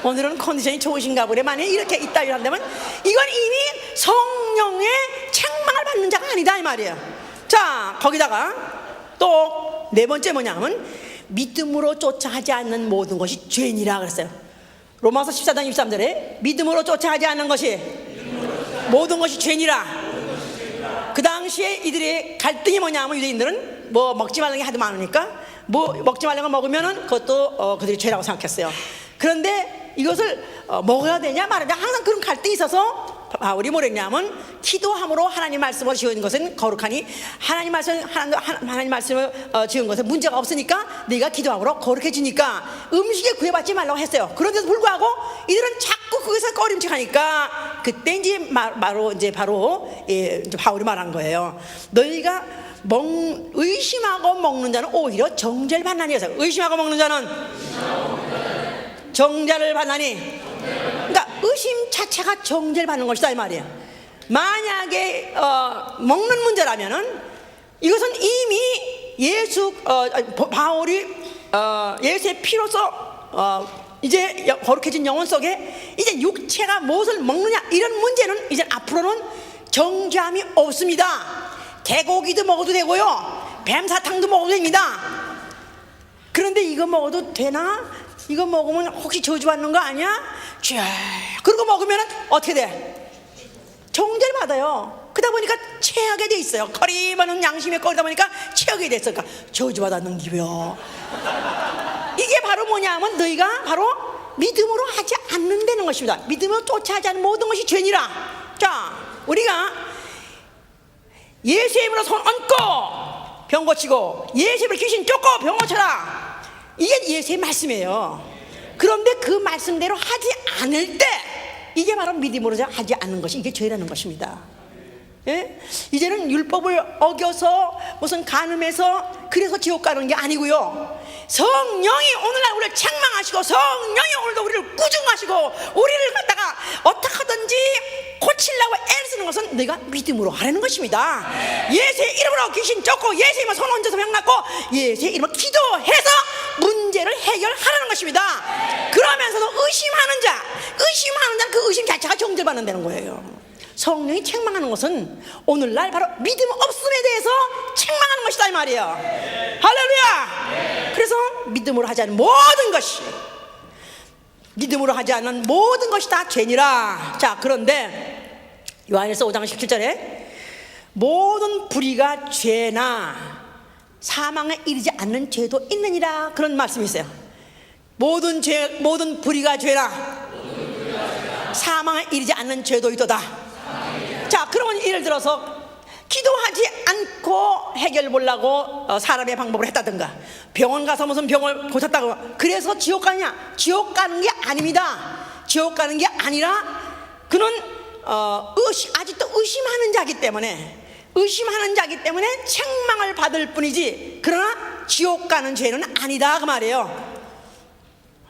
오늘은 컨디션이 좋으신가 보래, 만약에 이렇게 있다 이런다면 이건 이미 성령의 책망을 받는 자가 아니다 이 말이에요. 자 거기다가 또 네 번째 뭐냐면 믿음으로 쫓아 하지 않는 모든 것이 죄니라 그랬어요. 로마서 14장 23절에 믿음으로 쫓아 하지 않는 것이 모든 것이 죄니라. 그 당시에 이들의 갈등이 뭐냐면 유대인들은 뭐 먹지 말라는 게 하도 많으니까 뭐 먹지 말라는 걸 먹으면은 그것도 그들이 죄라고 생각했어요. 그런데 이것을 먹어야 되냐 말아야 되냐 항상 그런 갈등이 있어서 바울이 뭐랬냐면 기도함으로 하나님 말씀을 지은 것은 거룩하니 하나님 말씀을 지은 것은 문제가 없으니까 네가 기도함으로 거룩해지니까 음식에 구애받지 말라고 했어요. 그런데도 불구하고 이들은 자꾸 거기서 꺼림칙하니까 그때 이제 바로 바울이 말한 거예요. 너희가 의심하고 먹는 자는 오히려 정죄를 받나니 해서 의심하고 먹는 자는 정죄를 받나니. 그러니까 의심 자체가 정죄를 받는 것이다 이 말이에요. 만약에 먹는 문제라면은 이것은 이미 바울이 예수의 피로서 이제 거룩해진 영혼 속에 이제 육체가 무엇을 먹느냐 이런 문제는 이제 앞으로는 정죄함이 없습니다. 개고기도 먹어도 되고요, 뱀사탕도 먹어도 됩니다. 그런데 이거 먹어도 되나? 이거 먹으면 혹시 저주받는 거 아니야? 그러고 먹으면 어떻게 돼? 정죄를 받아요. 그러다 보니까 체하게 돼 있어요. 거리만은 양심에 거리다 보니까 체하게 됐어. 그러니까 저주받았는 기요. 이게 바로 뭐냐면 너희가 바로 믿음으로 하지 않는다는 것입니다. 믿음으로 쫓아하지 않는 모든 것이 죄니라. 자, 우리가 예수의 이름으로 손 얹고 병 고치고, 예수의 이름으로 귀신 쫓고 병 고쳐라. 이게 예수의 말씀이에요. 그런데 그 말씀대로 하지 않을 때 이게 바로 믿음으로 하지 않는 것이 이게 죄라는 것입니다. 예? 이제는 율법을 어겨서 무슨 간음해서 그래서 지옥 가는 게 아니고요, 성령이 오늘날 우리를 책망하시고 성령이 오늘도 우리를 꾸중하시고 우리를 갖다가 어떻게 하든지 고치려고 애를 쓰는 것은 너희가 믿음으로 하라는 것입니다. 예수의 이름으로 귀신 쫓고 예수의 이름으로 손 얹어서 병 낫고 예수의 이름으로 기도해서 문제를 해결하라는 것입니다. 그러면서도 의심하는 자는 그 의심 자체가 정죄받는다는 거예요. 성령이 책망하는 것은 오늘날 바로 믿음 없음에 대해서 책망하는 것이다 이 말이에요. 할렐루야. 그래서 믿음으로 하지 않는 모든 것이 다 죄니라. 자, 그런데 요한일서 5장 17절에 모든 불의가 죄나 사망에 이르지 않는 죄도 있느니라, 그런 말씀이 있어요. 모든 불의가 죄나 사망에 이르지 않는 죄도 있도다. 자, 그러면 예를 들어서 기도하지 않고 해결 보려고 사람의 방법을 했다든가, 병원 가서 무슨 병을 고쳤다고 그래서 지옥 가느냐? 지옥 가는 게 아닙니다. 지옥 가는 게 아니라 그는 아직도 의심하는 자기 때문에 책망을 받을 뿐이지, 그러나 지옥 가는 죄는 아니다 그 말이에요.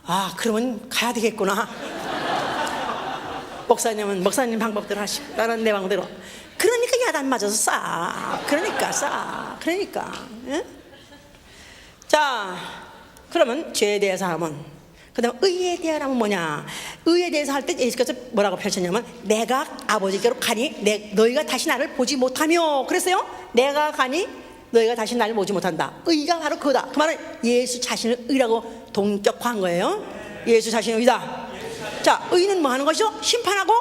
아, 그러면 가야 되겠구나. 목사님은 목사님 방법대로 하시고 나는 내 방법대로. 그러니까 야단 맞아서 싸. 그러니까 예? 자, 그러면 죄에 대해서 하면, 그 다음 의에 대해서 하면 뭐냐? 의에 대해서 할 때 예수께서 뭐라고 펼쳤냐면 내가 아버지께로 가니 너희가 다시 나를 보지 못하며, 그랬어요. 내가 가니 너희가 다시 나를 보지 못한다. 의가 바로 그거다. 그 말은 예수 자신을 의라고 동격화한 거예요. 예수 자신을 의다. 자, 의는 뭐 하는 것이죠? 심판하고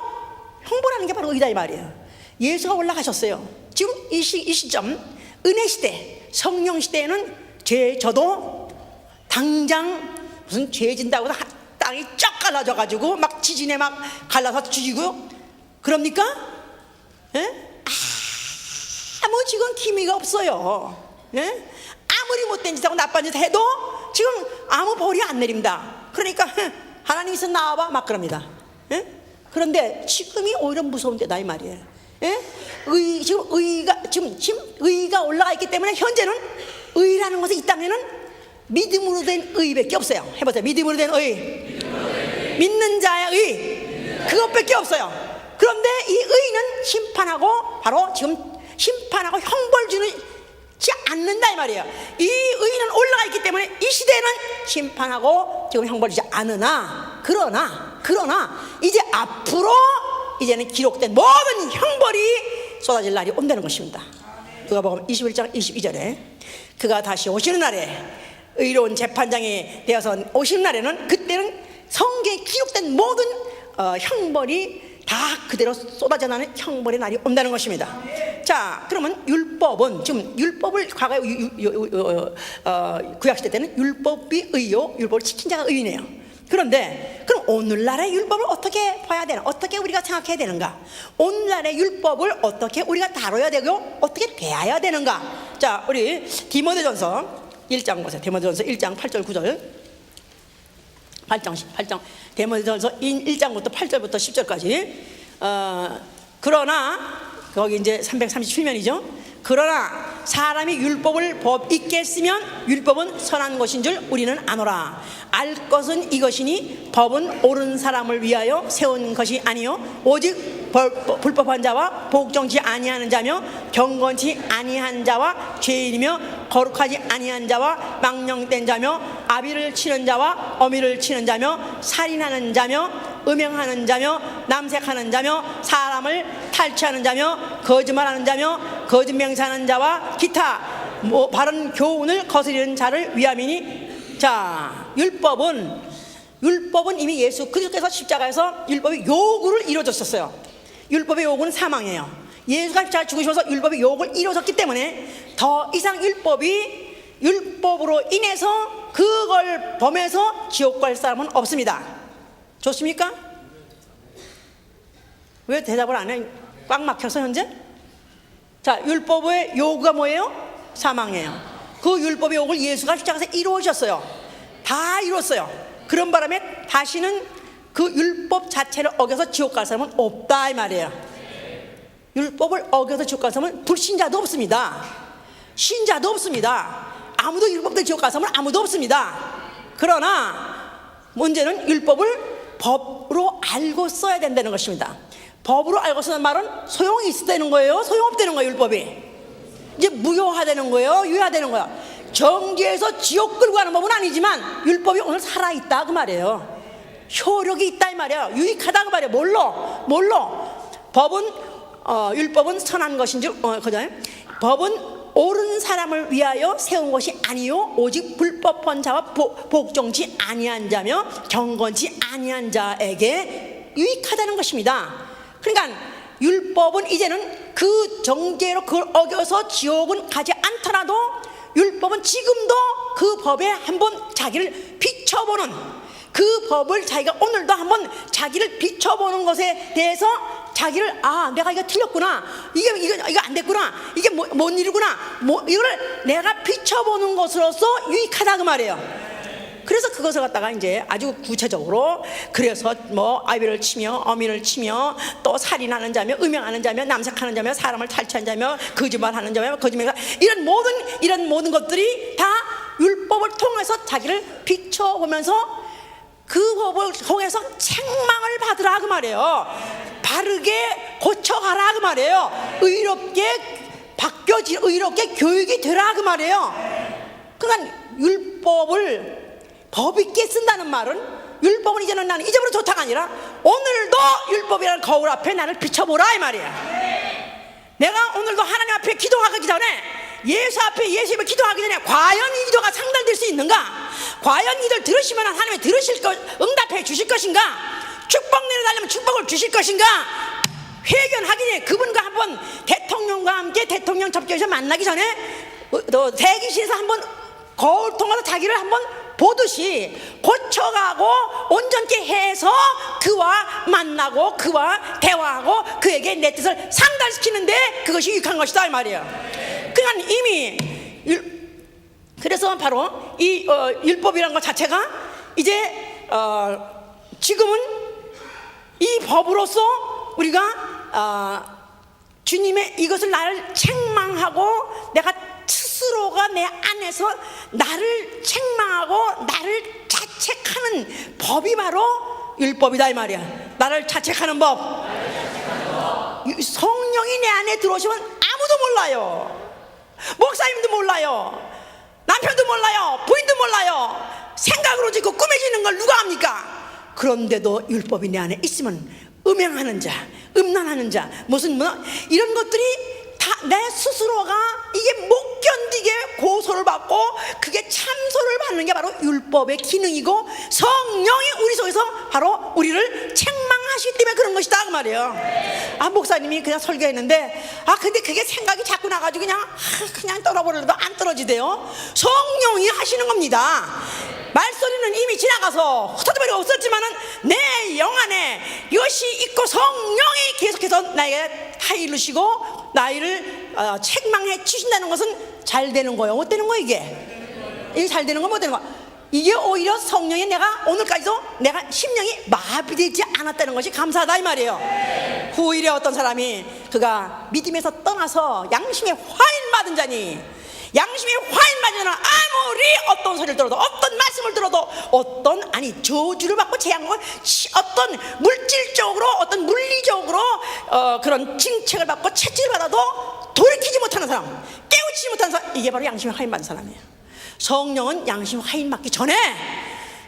형벌하는 게 바로 의다 이 말이에요. 예수가 올라가셨어요. 지금 이 시점 은혜 시대, 성령 시대에는 저도 당장 무슨 죄 진다고 땅이 쫙 갈라져 가지고 막 지진에 막 갈라서 죽이고요. 그럽니까? 예? 아무 지금 기미가 없어요. 예? 아무리 못된 짓하고 나쁜 짓 해도 지금 아무 벌이 안 내립니다. 그러니까 하나님 있어 나와봐 막 그럽니다. 예? 그런데 지금이 오히려 무서운 때다 이 말이에요. 예? 지금 의가 올라가 있기 때문에 현재는 의라는 것은 이 땅에는 믿음으로 된 의밖에 없어요. 해보세요. 믿음으로 된 의, 믿는 자의 의, 그것밖에 없어요. 그런데 이 의는 심판하고 바로 지금 심판하고 형벌 주지 않는다 이 말이에요. 이 의는 올라가 있기 때문에 이 시대는 심판하고 지금 형벌 주지 않으나, 그러나 이제 앞으로 이제는 기록된 모든 형벌이 쏟아질 날이 온다는 것입니다. 누가복음 21장 22절에 그가 다시 오시는 날에 의로운 재판장이 되어서 오시는 날에는, 그때는 성경에 기록된 모든 형벌이 다 그대로 쏟아져 나는 형벌의 날이 온다는 것입니다. 자, 그러면 율법은 지금 율법을 과거에 구약시대 때는 율법이 의요, 율법을 지킨 자가 의인이에요. 그런데 그럼 오늘날의 율법을 어떻게 봐야 되나? 어떻게 우리가 생각해야 되는가? 오늘날의 율법을 어떻게 우리가 다뤄야 되고 어떻게 대해야 되는가? 자, 우리 디모데전서 1장 보세요. 디모데전서 1장 8절 9절 8장 디모데전서 1장부터 8절부터 10절까지. 그러나 거기 이제 337면이죠. 그러나 사람이 율법을 법 있게 쓰면 율법은 선한 것인 줄 우리는 아노라. 알 것은 이것이니 법은 옳은 사람을 위하여 세운 것이 아니요 오직 불법한 자와 복종치 아니하는 자며 경건치 아니한 자와 죄인이며 거룩하지 아니한 자와 망령된 자며 아비를 치는 자와 어미를 치는 자며 살인하는 자며 음행하는 자며 남색하는 자며 사람을 탈취하는 자며 거짓말하는 자며 거짓 맹세하는 자와 기타 바른 교훈을 거스리는 자를 위함이니. 자, 율법은 이미 예수 그리스도께서 십자가에서 율법의 요구를 이루어졌었어요. 율법의 요구는 사망이에요. 예수가 십자가 죽으셔서 율법의 요구를 이루어졌기 때문에 더 이상 율법으로 인해서 그걸 범해서 지옥 갈 사람은 없습니다. 좋습니까? 왜 대답을 안 해? 꽉 막혀서 현재? 자, 율법의 요구가 뭐예요? 사망이에요. 그 율법의 요구를 예수가 십자가에서 이루어졌어요. 다 이뤘어요. 그런 바람에 다시는 그 율법 자체를 어겨서 지옥 갈 사람은 없다 이 말이에요. 율법을 어겨서 지옥 갈 사람은 불신자도 없습니다. 신자도 없습니다. 아무도 율법대로 지옥 갈 사람은 아무도 없습니다. 그러나 문제는 율법을 법으로 알고 써야 된다는 것입니다. 법으로 알고 쓰는 말은 소용이 있다는 거예요? 소용없다는 거예요? 율법이 이제 무효화되는 거예요? 유효화되는 거예요? 정죄해서 지옥 끌고 가는 법은 아니지만 율법이 오늘 살아있다 그 말이에요. 효력이 있다 이 말이에요. 유익하다 그 말이에요. 뭘로? 율법은 선한 것인 줄 그죠? 법은 옳은 사람을 위하여 세운 것이 아니요 오직 불법한 자와 복종치 아니한 자며 경건치 아니한 자에게 유익하다는 것입니다. 그러니까 율법은 이제는 그 정죄로 그걸 어겨서 지옥은 가지 않더라도 율법은 지금도 그 법에 한번 자기를 비춰보는, 그 법을 자기가 오늘도 한번 자기를 비춰보는 것에 대해서 자기를 내가 이거 틀렸구나, 이거 안 됐구나, 이게 뭔 일이구나, 이거를 내가 비춰보는 것으로서 유익하다 그 말이에요. 그래서 그것을 갖다가 이제 아주 구체적으로, 그래서 아비를 치며 어미를 치며 또 살인하는 자며 음행하는 자며 남색하는 자며 사람을 탈취한 자며 거짓말하는 자며 거짓말, 이런 모든 것들이 다 율법을 통해서 자기를 비춰보면서 그 법을 통해서 책망을 받으라 그 말이에요. 바르게 고쳐가라 그 말이에요. 의롭게 의롭게 교육이 되라 그 말이에요. 그러니까 율법을 법 있게 쓴다는 말은, 율법은 이제는 나는 이제부터 좋다가 아니라 오늘도 율법이라는 거울 앞에 나를 비춰보라 이 말이야. 내가 오늘도 하나님 앞에 기도하기 전에, 예수 앞에 예수님을 기도하기 전에 과연 이 기도가 상달될 수 있는가? 과연 이들 들으시면 하나님이 응답해 주실 것인가? 축복 내려달라면 축복을 주실 것인가? 회견하기 전에 그분과 한번 대통령과 함께 대통령 접견에서 만나기 전에 또 대기실에서 한번 거울 통해서 자기를 한번 보듯이 고쳐가고 온전케 해서 그와 만나고 그와 대화하고 그에게 내 뜻을 상달시키는데 그것이 유익한 것이다 이 말이에요. 그러니까 이미 그래서 바로 이 율법이라는 것 자체가 이제 지금은 이 법으로서 우리가 주님의 이것을 나를 책망하고 내가 스스로가 내 안에서 나를 책망하고 나를 자책하는 법이 바로 율법이다 이 말이야. 나를 자책하는 법. 성령이 내 안에 들어오시면 아무도 몰라요. 목사님도 몰라요. 남편도 몰라요. 부인도 몰라요. 생각으로 짓고 꿈에 짓는 걸 누가 합니까? 그런데도 율법이 내 안에 있으면 음행하는 자, 음란하는 자, 이런 것들이 다 내 스스로가 이게 못 견디게 고소를 받고 그게 참소를 받는 게 바로 율법의 기능이고, 성령이 우리 속에서 바로 우리를 책망하시기 때문에 그런 것이다 그 말이에요. 목사님이 그냥 설교했는데 근데 그게 생각이 자꾸 나가지고 그냥 떨어버려도 안 떨어지대요. 성령이 하시는 겁니다. 말소리는 이미 지나가서 흩어져버리고 없었지만은 내 영 안에 이것이 있고 성령이 계속해서 나에게 하이르시고 나이를 책망해 주신다는 것은 잘 되는 거예요. 못 되는 거예요 이게 잘 되는 거 못 되는 거. 이게 오히려 성령이 내가 오늘까지도 내가 심령이 마비되지 않았다는 것이 감사하다 이 말이에요. 오히려 어떤 사람이 그가 믿음에서 떠나서 양심의 화인 받은 자니, 양심의 화인 받은 자는 아무리 어떤 소리를 들어도 어떤 말씀을 들어도 어떤 저주를 받고 재앙을 어떤 물질적으로 어떤 물리적으로 그런 징책을 받고 채찍을 받아도 돌이키지 못하는 사람, 깨우치지 못하는 사람, 이게 바로 양심의 화인 받은 사람이에요. 성령은 양심 화인 맞기 전에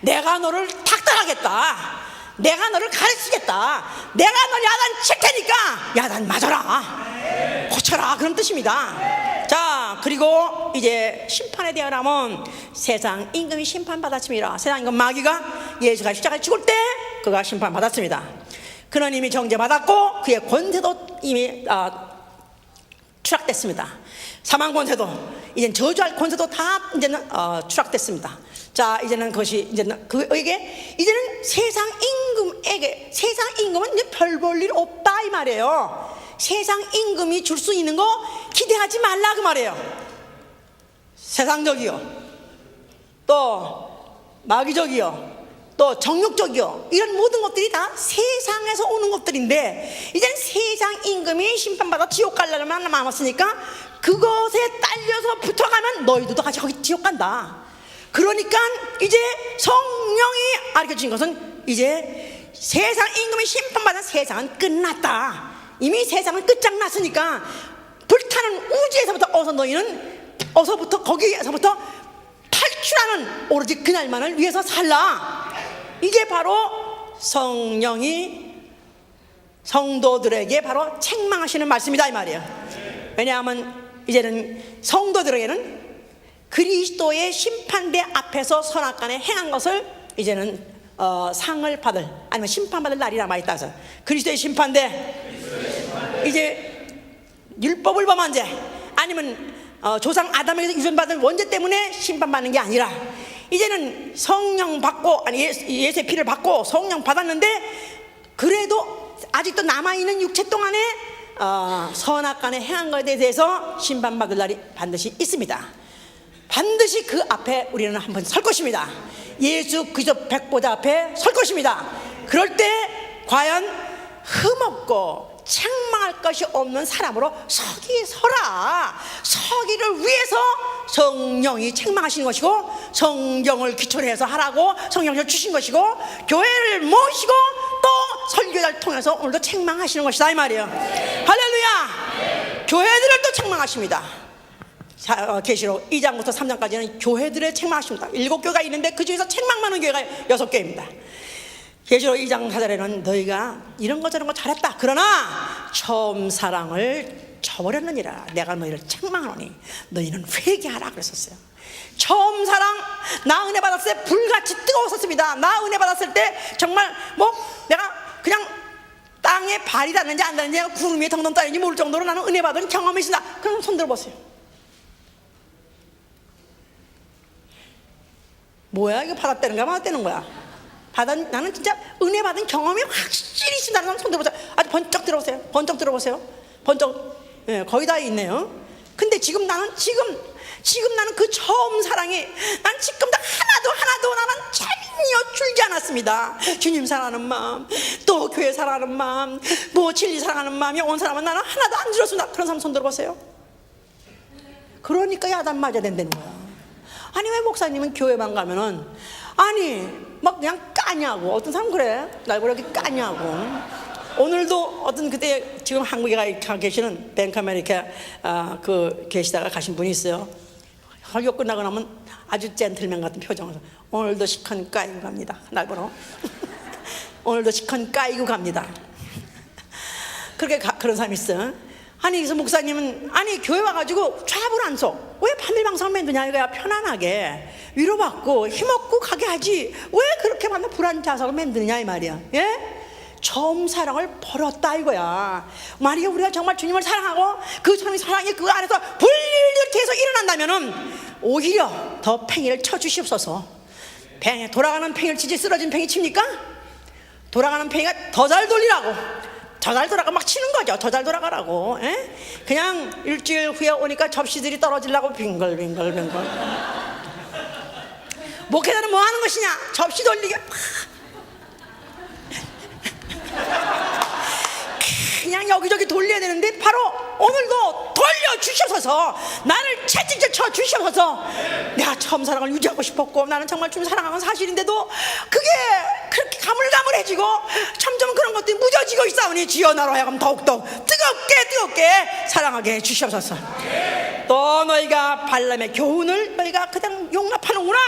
내가 너를 닥달하겠다, 내가 너를 가르치겠다, 내가 너 야단 칠 테니까 야단 맞아라, 고쳐라, 그런 뜻입니다. 자, 그리고 이제 심판에 대하면 세상 임금이 심판받았습니다. 세상 임금 마귀가 예수가 십자가에 죽을 때 그가 심판받았습니다. 그는 이미 정죄받았고 그의 권세도 이미 추락됐습니다. 사망 권세도, 이제는 저주할 권세도 다 이제는 추락됐습니다. 자, 이제는 그것이 이제는 그에게 이제는 세상 임금은 이제 별 볼 일 없다 이 말이에요. 세상 임금이 줄 수 있는 거 기대하지 말라 그 말이에요. 세상적이요, 또 마귀적이요, 또 정욕적이요, 이런 모든 것들이 다 세상에서 오는 것들인데 이제는 세상 임금이 심판받아 지옥 갈 날만 남았으니까 그것에 딸려서 붙어가면 너희들도 같이 거기 지옥 간다. 그러니까 이제 성령이 가르쳐주신 것은 이제 세상 임금이 심판받은 세상은 끝났다. 이미 세상은 끝장났으니까 불타는 우주에서부터 어서부터 거기에서부터 탈출하는 오로지 그날만을 위해서 살라. 이게 바로 성령이 성도들에게 바로 책망하시는 말씀이다 이 말이에요. 왜냐하면 이제는 성도들에게는 그리스도의 심판대 앞에서 선악간에 행한 것을 이제는 상을 받을, 아니면 심판받을 날이 남아있다 해서 그리스도의 심판대, 이제 율법을 범한 죄 아니면 조상 아담에게서 유전받은 원죄 때문에 심판받는 게 아니라 이제는 성령 받고, 예수의 피를 받고 성령 받았는데 그래도 아직도 남아있는 육체 동안에 선악간에 행한 것에 대해서 심판받을 날이 반드시 있습니다. 반드시 그 앞에 우리는 한번 설 것입니다. 예수 그리스도 백보자 앞에 설 것입니다. 그럴 때 과연 흠없고 책망할 것이 없는 사람으로 서라. 서기를 위해서 성령이 책망하시는 것이고 성경을 기초로 해서 하라고 성령을 주신 것이고 교회를 모시고 또 설교자를 통해서 오늘도 책망하시는 것이다 이 말이에요. 할렐루야. 교회들을 또 책망하십니다. 계시록 2장부터 3장까지는 교회들의 책망하십니다. 7교가 있는데 그 중에서 책망 많은 교회가 6교입니다. 계시록 2장 4절에는 너희가 이런 거 저런 거 잘했다, 그러나 처음 사랑을 저버렸느니라. 내가 너희를 책망하노니 너희는 회개하라 그랬었어요. 처음 사랑, 나 은혜 받았을 때 불같이 뜨거웠었습니다. 나 은혜 받았을 때 정말 내가 그냥 땅에 발이 닿는지 안 닿는지 구름 위에 덩덩 따는지 모를 정도로 나는 은혜 받은 경험이 있습니다. 그럼 손 들어보세요. 뭐야 이거 받았다는 거야 받았다는 거야? 나는 진짜 은혜 받은 경험이 확실히 있습니다. 손 들어보세요. 아주 번쩍 들어보세요. 번쩍 들어보세요. 번쩍. 예, 거의 다 있네요. 근데 지금 나는 그 처음 사랑이 난 지금도 하나도 나는 전혀 줄지 않았습니다. 주님 사랑하는 마음, 또 교회 사랑하는 마음, 진리 사랑하는 마음이 온 사람은 나는 하나도 안 줄었습니다. 그런 사람 손 들어보세요. 그러니까 야단 맞아야 된다는 거야. 아니 왜 목사님은 교회만 가면은 막 그냥 까냐고. 어떤 사람 그래. 날 그렇게 까냐고. 오늘도 어떤 그때 지금 한국에 가 계시는 뱅크 아메리카 계시다가 가신 분이 있어요. 설교 끝나고 나면 아주 젠틀맨 같은 표정으로 오늘도 시컨 까이고 갑니다. 날 보러. 오늘도 시컨 까이고 갑니다. 그렇게 그런 사람이 있어. 그래서 목사님은 교회 와가지고 좌불 안 서. 왜 반일 방송을 만드냐 이거야. 편안하게 위로받고 힘없고 가게 하지 왜 그렇게 만나 불안자석을 만드느냐 이 말이야. 예? 처음 사랑을 버렸다 이거야. 만약에 우리가 정말 주님을 사랑하고 그 처음 사랑이 그 안에서 불일듯해서 일어난다면은 오히려 더 팽이를 쳐 주시옵소서. 돌아가는 팽이를 치지 쓰러진 팽이 칩니까? 돌아가는 팽이가 더 잘 돌리라고, 더 잘 돌아가 막 치는 거죠. 더 잘 돌아가라고. 에? 그냥 일주일 후에 오니까 접시들이 떨어지려고 빙글빙글. 목회자는 뭐 하는 것이냐? 접시 돌리게 그냥 여기저기 돌려야 되는데 바로 오늘도 돌려주셔서 나를 채찍질 쳐주셔서 내가 처음 사랑을 유지하고 싶었고 나는 정말 좀 사랑하는 사실인데도 그게 그렇게 가물가물해지고 점점 그런 것들이 무뎌지고 있사오니 주여 나로 하여금 더욱더 뜨겁게 사랑하게 해주셔서 또 너희가 발람의 교훈을 너희가 그냥 용납하는구나.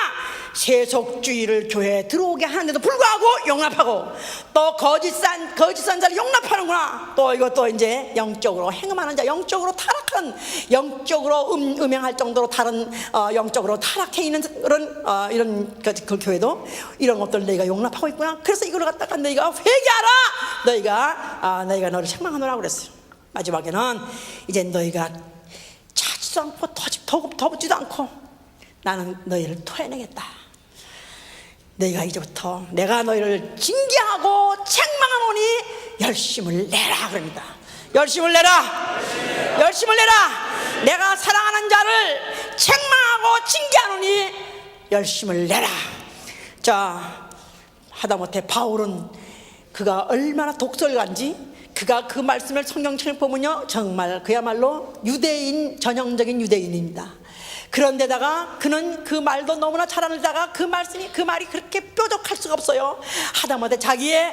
세속주의를 교회에 들어오게 하는데도 불구하고 용납하고 또 거짓 선자를 용납하는구나. 또 이것도 이제 영적으로 행음하는 자, 영적으로 타락한, 영적으로 음행할 정도로 다른 영적으로 타락해 있는 그런 이런 그 교회도 이런 것들 너희가 용납하고 있구나. 그래서 이걸 갖다가 너희가 회개하라. 너희가 너를 책망하노라고 그랬어요. 마지막에는 이제 너희가 차지도 않고 더붙지도 않고 나는 너희를 토해내겠다. 너희가 이제부터 내가 너희를 징계하고 책망하노니 열심을 내라 그럽니다. 열심을 내라. 내가 사랑하는 자를 책망하고 징계하노니 열심을 내라. 자, 하다못해 바울은 그가 얼마나 독설가인지 그가 그 말씀을 성경책을 보면요 정말 그야말로 유대인, 전형적인 유대인입니다. 그런데다가 그는 그 말도 너무나 잘하다가 그 말이 그렇게 뾰족할 수가 없어요. 하다못해 자기의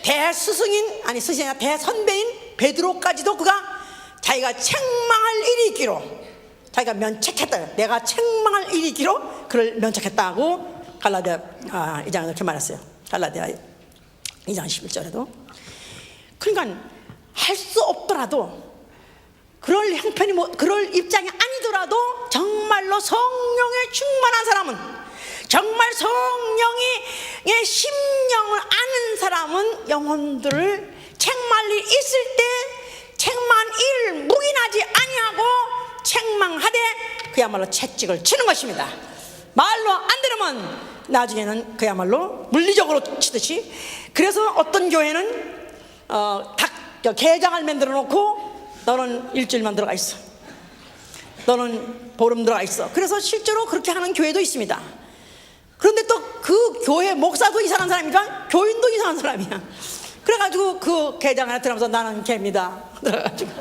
대스승인, 아니 스승이 아니라 대선배인 베드로까지도 그가 자기가 책망할 일이 있기로 자기가 면책했다. 내가 책망할 일이 있기로 그를 면책했다고 갈라디아 2장에 이렇게 말했어요. 갈라디아 2장 11절에도. 그러니까 할 수 없더라도 그럴 형편이 그럴 입장이 아니더라도 정말로 성령에 충만한 사람은, 정말 성령의 심령을 아는 사람은 영혼들을 책망할 일 있을 때 책망한 일을 묵인하지 아니하고 책망하되 그야말로 채찍을 치는 것입니다. 말로 안 들으면 나중에는 그야말로 물리적으로 치듯이. 그래서 어떤 교회는 개장을 만들어 놓고 너는 일주일만 들어가 있어, 너는 보름 들어가 있어. 그래서 실제로 그렇게 하는 교회도 있습니다. 그런데 또 그 교회 목사도 이상한 사람이니까 교인도 이상한 사람이야. 그래가지고 그 개장 안에 들어가면서 나는 개입니다 들어가지고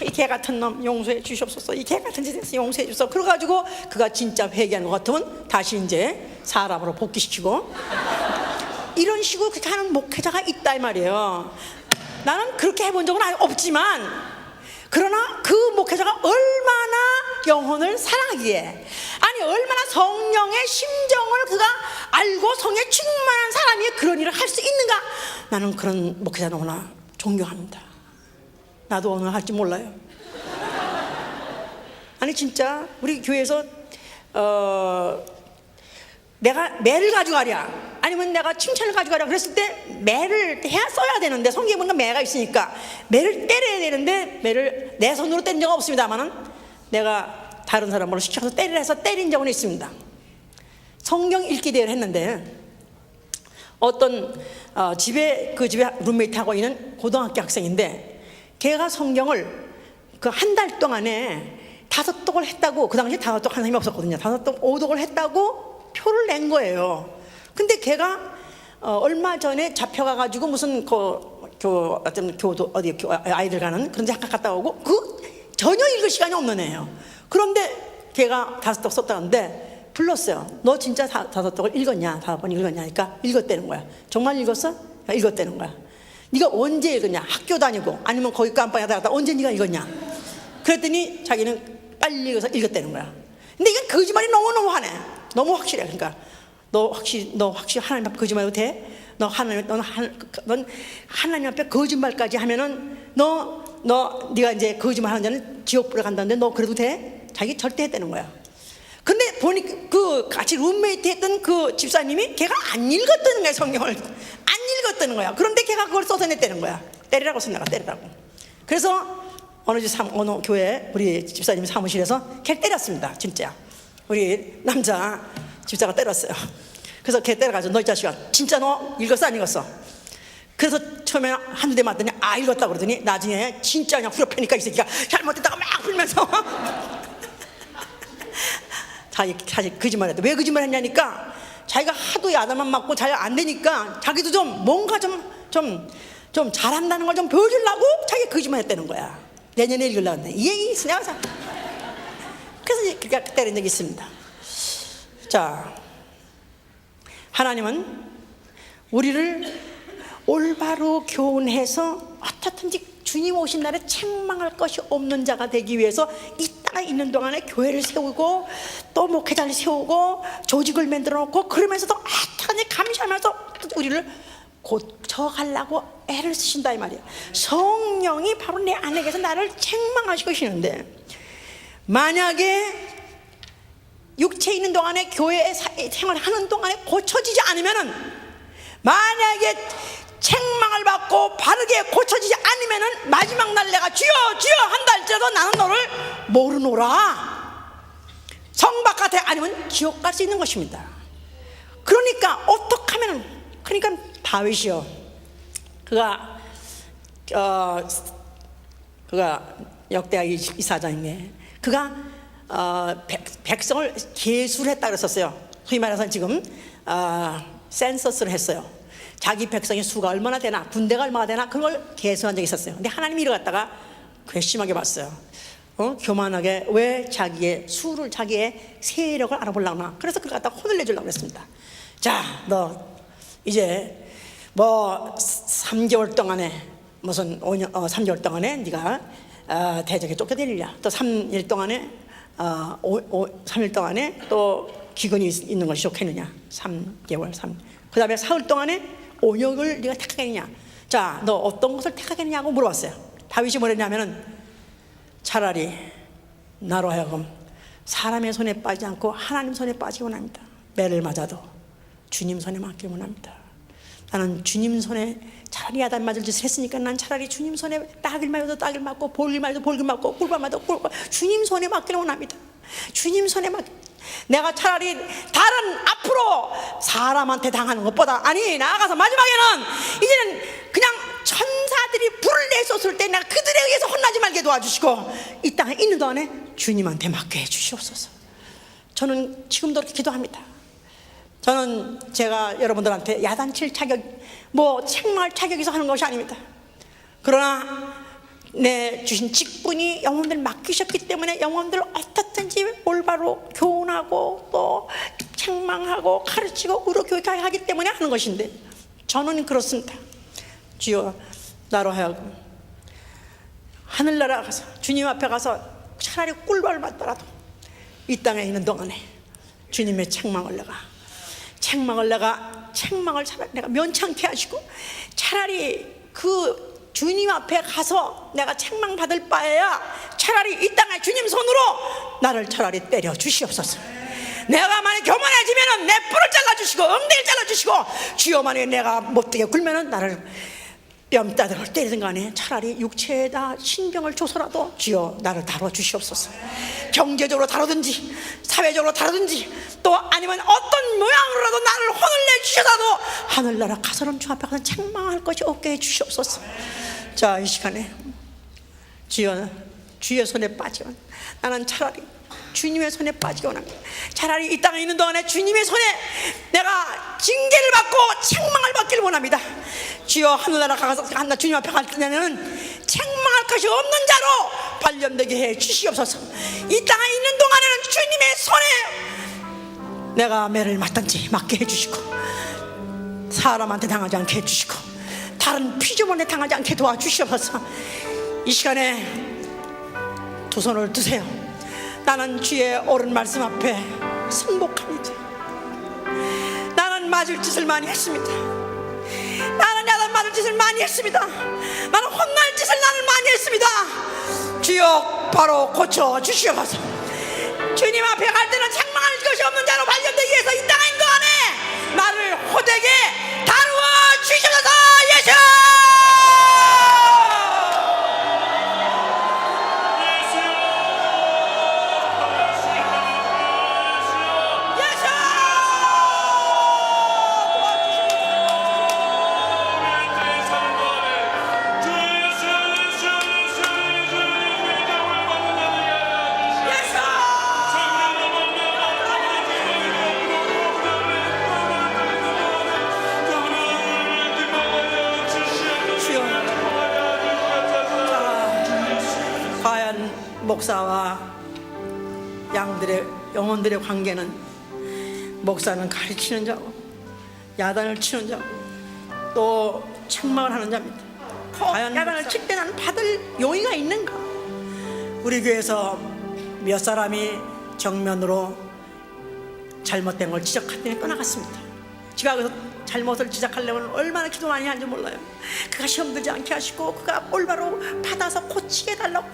이 개 같은 놈 용서해 주시옵소서, 이 개 같은 짓에서 용서해 주소서. 그래가지고 그가 진짜 회개하는 것 같으면 다시 이제 사람으로 복귀시키고 이런 식으로 그렇게 하는 목회자가 있다 이 말이에요. 나는 그렇게 해본 적은 없지만 그러나 그 목회자가 얼마나 영혼을 사랑하기에, 아니 얼마나 성령의 심정을 그가 알고 성에 충만한 사람이 그런 일을 할 수 있는가. 나는 그런 목회자 너무나 존경합니다. 나도 오늘 할지 몰라요. 아니 진짜 우리 교회에서 내가 매를 가져가랴 아니면 내가 칭찬을 가져가랴 그랬을 때 매를 써야 되는데 성경에 보니까 매가 있으니까 매를 때려야 되는데 매를 내 손으로 때린 적은 없습니다만은 내가 다른 사람으로 시켜서 때리라 해서 때린 적은 있습니다. 성경 읽기 대회를 했는데 어떤 집에 룸메이트하고 있는 고등학교 학생인데 걔가 성경을 그 한 달 동안에 5독을 했다고, 그 당시에 5독 한 사람이 없었거든요. 5독, 5독을 했다고 표를 낸 거예요. 근데 걔가 얼마 전에 잡혀가가지고 무슨 아이들 가는 그런 데 잠깐 갔다 오고 전혀 읽을 시간이 없는 애예요. 그런데 걔가 5독 썼다는데 불렀어요. 너 진짜 5독을 읽었냐? 5번 읽었냐? 하니까 읽었다는 거야. 정말 읽었어? 읽었다는 거야. 네가 언제 읽었냐? 학교 다니고 아니면 거기 깜빵에 갔다 언제 네가 읽었냐? 그랬더니 자기는 빨리 읽어서 읽었다는 거야. 근데 이게 거짓말이 너무너무 하네. 너무 확실해. 그러니까 너 확실히 하나님 앞에 거짓말해도 돼? 넌 하나님 앞에 거짓말까지 하면은 네가 이제 거짓말하는 자는 지옥불에 간다는데 너 그래도 돼? 자기 절대 했다는 거야. 근데 보니 그 같이 룸메이트 했던 그 집사님이 걔가 안 읽었다는 거야. 성경을 안 읽었다는 거야. 그런데 걔가 그걸 쏟아냈다는 거야. 때리라고 내가 때리라고. 그래서 어느 교회 우리 집사님 사무실에서 걔를 때렸습니다. 진짜 우리 남자 집사가 때렸어요. 그래서 걔 때려가지고 너 이 자식아 진짜 너 읽었어 안 읽었어? 그래서 처음에 한 대 맞더니 읽었다 그러더니 나중에 진짜 그냥 후려패니까 이 새끼가 잘못했다가 막 불면서 사실 거짓말했다. 왜 거짓말 했냐니까 자기가 하도 야단만 맞고 잘 안 되니까 자기도 좀 뭔가 좀 잘한다는 걸 좀 보여주려고 자기가 거짓말 했다는 거야. 내년에 읽으려고 했는데 이게 있으냐. 그래서 그렇게 때린 적이 있습니다. 자, 하나님은 우리를 올바로 교훈해서 어떻든지 주님 오신 날에 책망할 것이 없는 자가 되기 위해서 이 땅에 있는 동안에 교회를 세우고 또 목회자를 세우고 조직을 만들어 놓고 그러면서도 어떻게 감시하면서 우리를 고쳐가려고 애를 쓰신다 이 말이야. 성령이 바로 내 안에서 나를 책망하시고 계시는데 만약에 육체에 있는 동안에 교회 생활하는 동안에 고쳐지지 않으면은 만약에 책망을 받고 바르게 고쳐지지 않으면은 마지막 날 내가 주여 주여 한다 할지라도 나는 너를 모르노라. 성 바깥에 아니면 지옥 갈 수 있는 것입니다. 그러니까 어떻게 하면은 그러니까 다윗이요 그가 역대하 24장에 그가 백성을 계수했다 그랬었어요. 소위 말해서 지금 센서스를 했어요. 자기 백성의 수가 얼마나 되나 군대가 얼마나 되나 그걸 계수한 적이 있었어요. 근데 하나님이 이를 갖다가 괘씸하게 봤어요. 교만하게 왜 자기의 수를 자기의 세력을 알아보려고 하나. 그래서 그걸 갖다가 혼을 내주려고 했습니다. 자, 너 이제 뭐 3개월 동안에 무슨 3개월 동안에 네가 대적에 쫓겨다니냐. 또 3일 동안에 3일 동안에 또 기근이 있는 것이 좋겠느냐. 3개월 그 다음에 사흘 동안에 온역을 네가 택하겠느냐. 자, 너 어떤 것을 택하겠느냐고 물어봤어요. 다윗이 뭐랬냐면은 차라리 나로 하여금 사람의 손에 빠지지 않고 하나님 손에 빠지기 원합니다. 매를 맞아도 주님 손에 맡기기 원합니다. 나는 주님 손에 차라리 야단 맞을 짓을 했으니까 난 차라리 주님 손에 딱을 맞아도 딱을 맞고 볼을 맞아도 볼을 맞고 꿀밤 맞아도 꿀밤 주님 손에 맡기기 원합니다. 주님 손에 내가 차라리 다른 앞으로 사람한테 당하는 것보다 아니 나아가서 마지막에는 이제는 그냥 천사들이 불을 내쏟을 때 내가 그들에 의해서 혼나지 말게 도와주시고 이 땅에 있는 동안에 주님한테 맡게 해주시옵소서. 저는 지금도 그렇게 기도합니다. 저는 제가 여러분들한테 야단칠 자격 뭐 책망할 자격이 있어 하는 것이 아닙니다. 그러나 내 주신 직분이 영혼들 맡기셨기 때문에 영혼들 어떻든지 올바로 교훈하고 또 책망하고 가르치고 의로 교육하기 때문에 하는 것인데 저는 그렇습니다. 주여 나로 하여금 하늘나라 가서 주님 앞에 가서 차라리 꿀벌 맞더라도 이 땅에 있는 동안에 주님의 책망을 내가 면찮게 하시고 차라리 그 주님 앞에 가서 내가 책망 받을 바에야 차라리 이 땅에 주님 손으로 나를 차라리 때려 주시옵소서. 내가 만약 교만해지면은 내 뿔을 잘라주시고 엉덩이를 잘라주시고 주여 만약에 내가 못되게 굴면은 나를 뺨따들을 때리든 간에 차라리 육체에다 신병을 줘서라도 주여 나를 다뤄주시옵소서. 경제적으로 다루든지 사회적으로 다루든지 또 아니면 어떤 모양으로라도 나를 혼을 내주셔서라도 하늘나라 가서는 주 앞에 가서 책망할 것이 없게 해주시옵소서. 자, 이 시간에 주여 주의 손에 빠지면 나는 차라리 주님의 손에 빠지기 원합니다. 차라리 이 땅에 있는 동안에 주님의 손에 내가 징계를 받고 책망을 받기를 원합니다. 주여 하늘나라 가서 주님 앞에 갈 때는 책망할 것이 없는 자로 발견되게 해 주시옵소서. 이 땅에 있는 동안에는 주님의 손에 내가 매를 맞든지 맞게 해주시고 사람한테 당하지 않게 해주시고 다른 피조물에 당하지 않게 도와주시옵소서. 이 시간에 두 손을 드세요. 나는 주의 옳은 말씀 앞에 승복합니다. 나는 맞을 짓을 많이 했습니다. 나는 야단 맞을 짓을 많이 했습니다. 나는 혼날 짓을 나는 많이 했습니다. 주여 바로 고쳐 주시옵소서. 주님 앞에 갈 때는 책망할 것이 없는 자로 발견되기 위해서 이 땅에 있는 동안에 나를 호되게 다루어 주시옵소서. 예수! 예수! 예수! 예수! 목사와 양들의 영혼들의 관계는 목사는 가르치는 자고 야단을 치는 자고 또 책망을 하는 자입니다. 과연 야단을 칠 때 나는 받을 용의가 있는가? 우리 교회에서 몇 사람이 정면으로 잘못된 걸 지적하더니 떠나갔습니다. 제가 그래서 잘못을 지적하려면 얼마나 기도 많이 하는지 몰라요. 그가 시험 들지 않게 하시고 그가 올바로 받아서 고치게 해달라고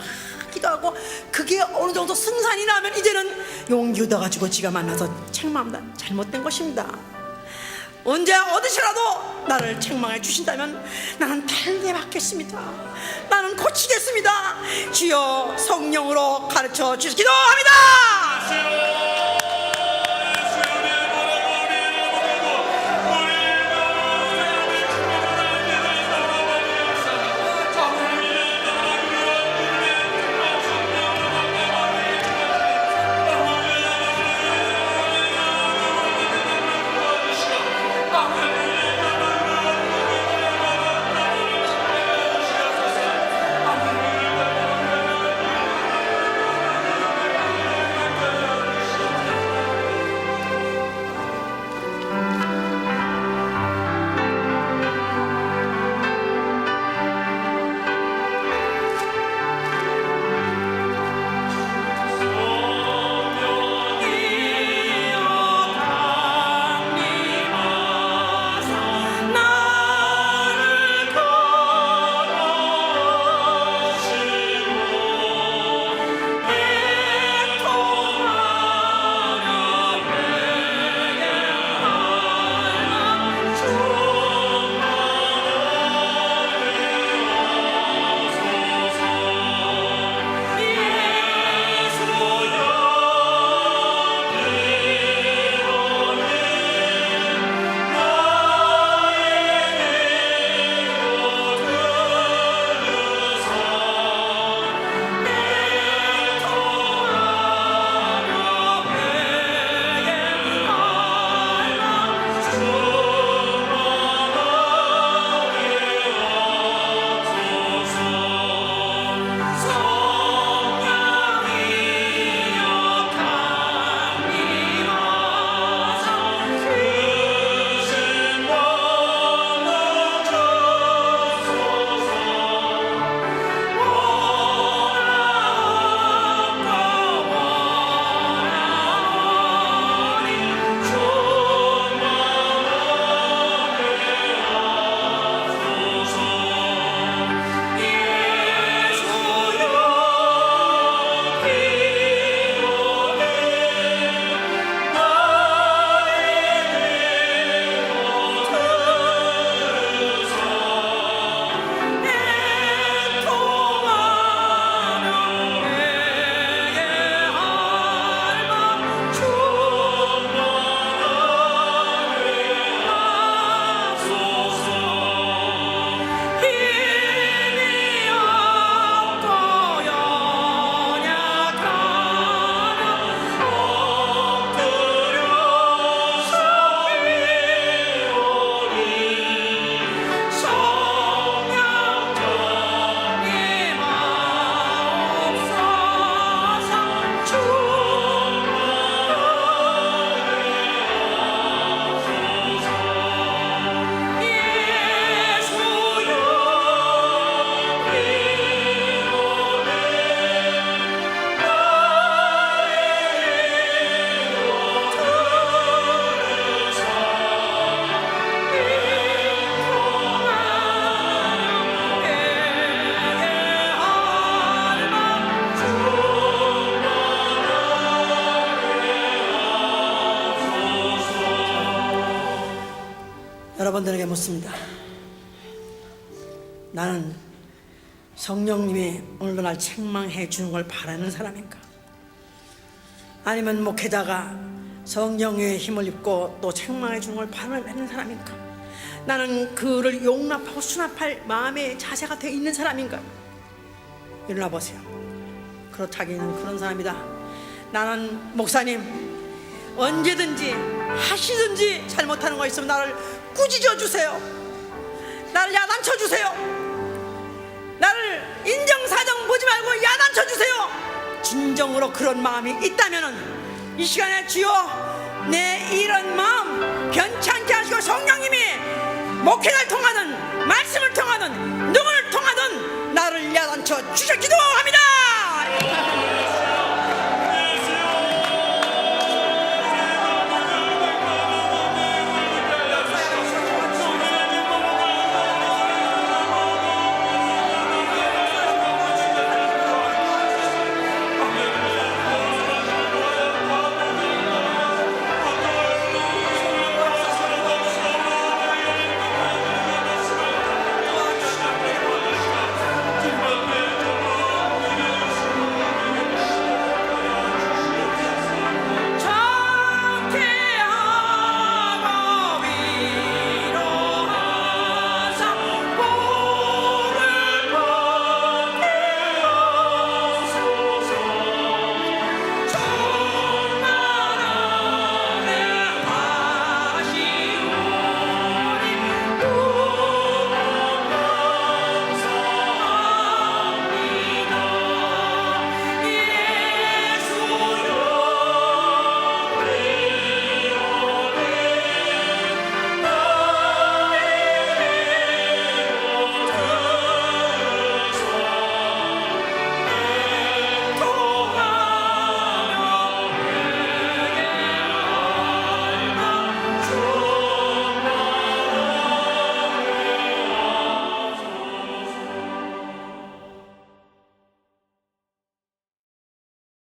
기도하고, 그게 어느 정도 승산이 나면 이제는 용기 얻어가지고 지가 만나서 책망합니다. 잘못된 것입니다. 언제 어디서라도 나를 책망해 주신다면 나는 달게 받겠습니다. 나는 고치겠습니다. 주여 성령으로 가르쳐 주시기 기도합니다. 여러분들에게 묻습니다. 나는 성령님이 오늘도 날 책망해 주는 걸 바라는 사람인가? 아니면 목회자가 성령의 힘을 입고 또 책망해 주는 걸 바라는 사람인가? 나는 그를 용납하고 수납할 마음의 자세가 되어 있는 사람인가? 일어나 보세요. 그렇다기는 그런 사람이다. 나는 목사님 언제든지 하시든지 잘못하는 거 있으면 나를 꾸짖어 주세요. 나를 야단쳐 주세요. 나를 인정사정 보지 말고 야단쳐 주세요. 진정으로 그런 마음이 있다면은 이 시간에 주여 내 이런 마음 변찮게 하시고 성령님이 목회를 통하든 말씀을 통하든 누구를 통하든 나를 야단쳐 주시기도 합니다.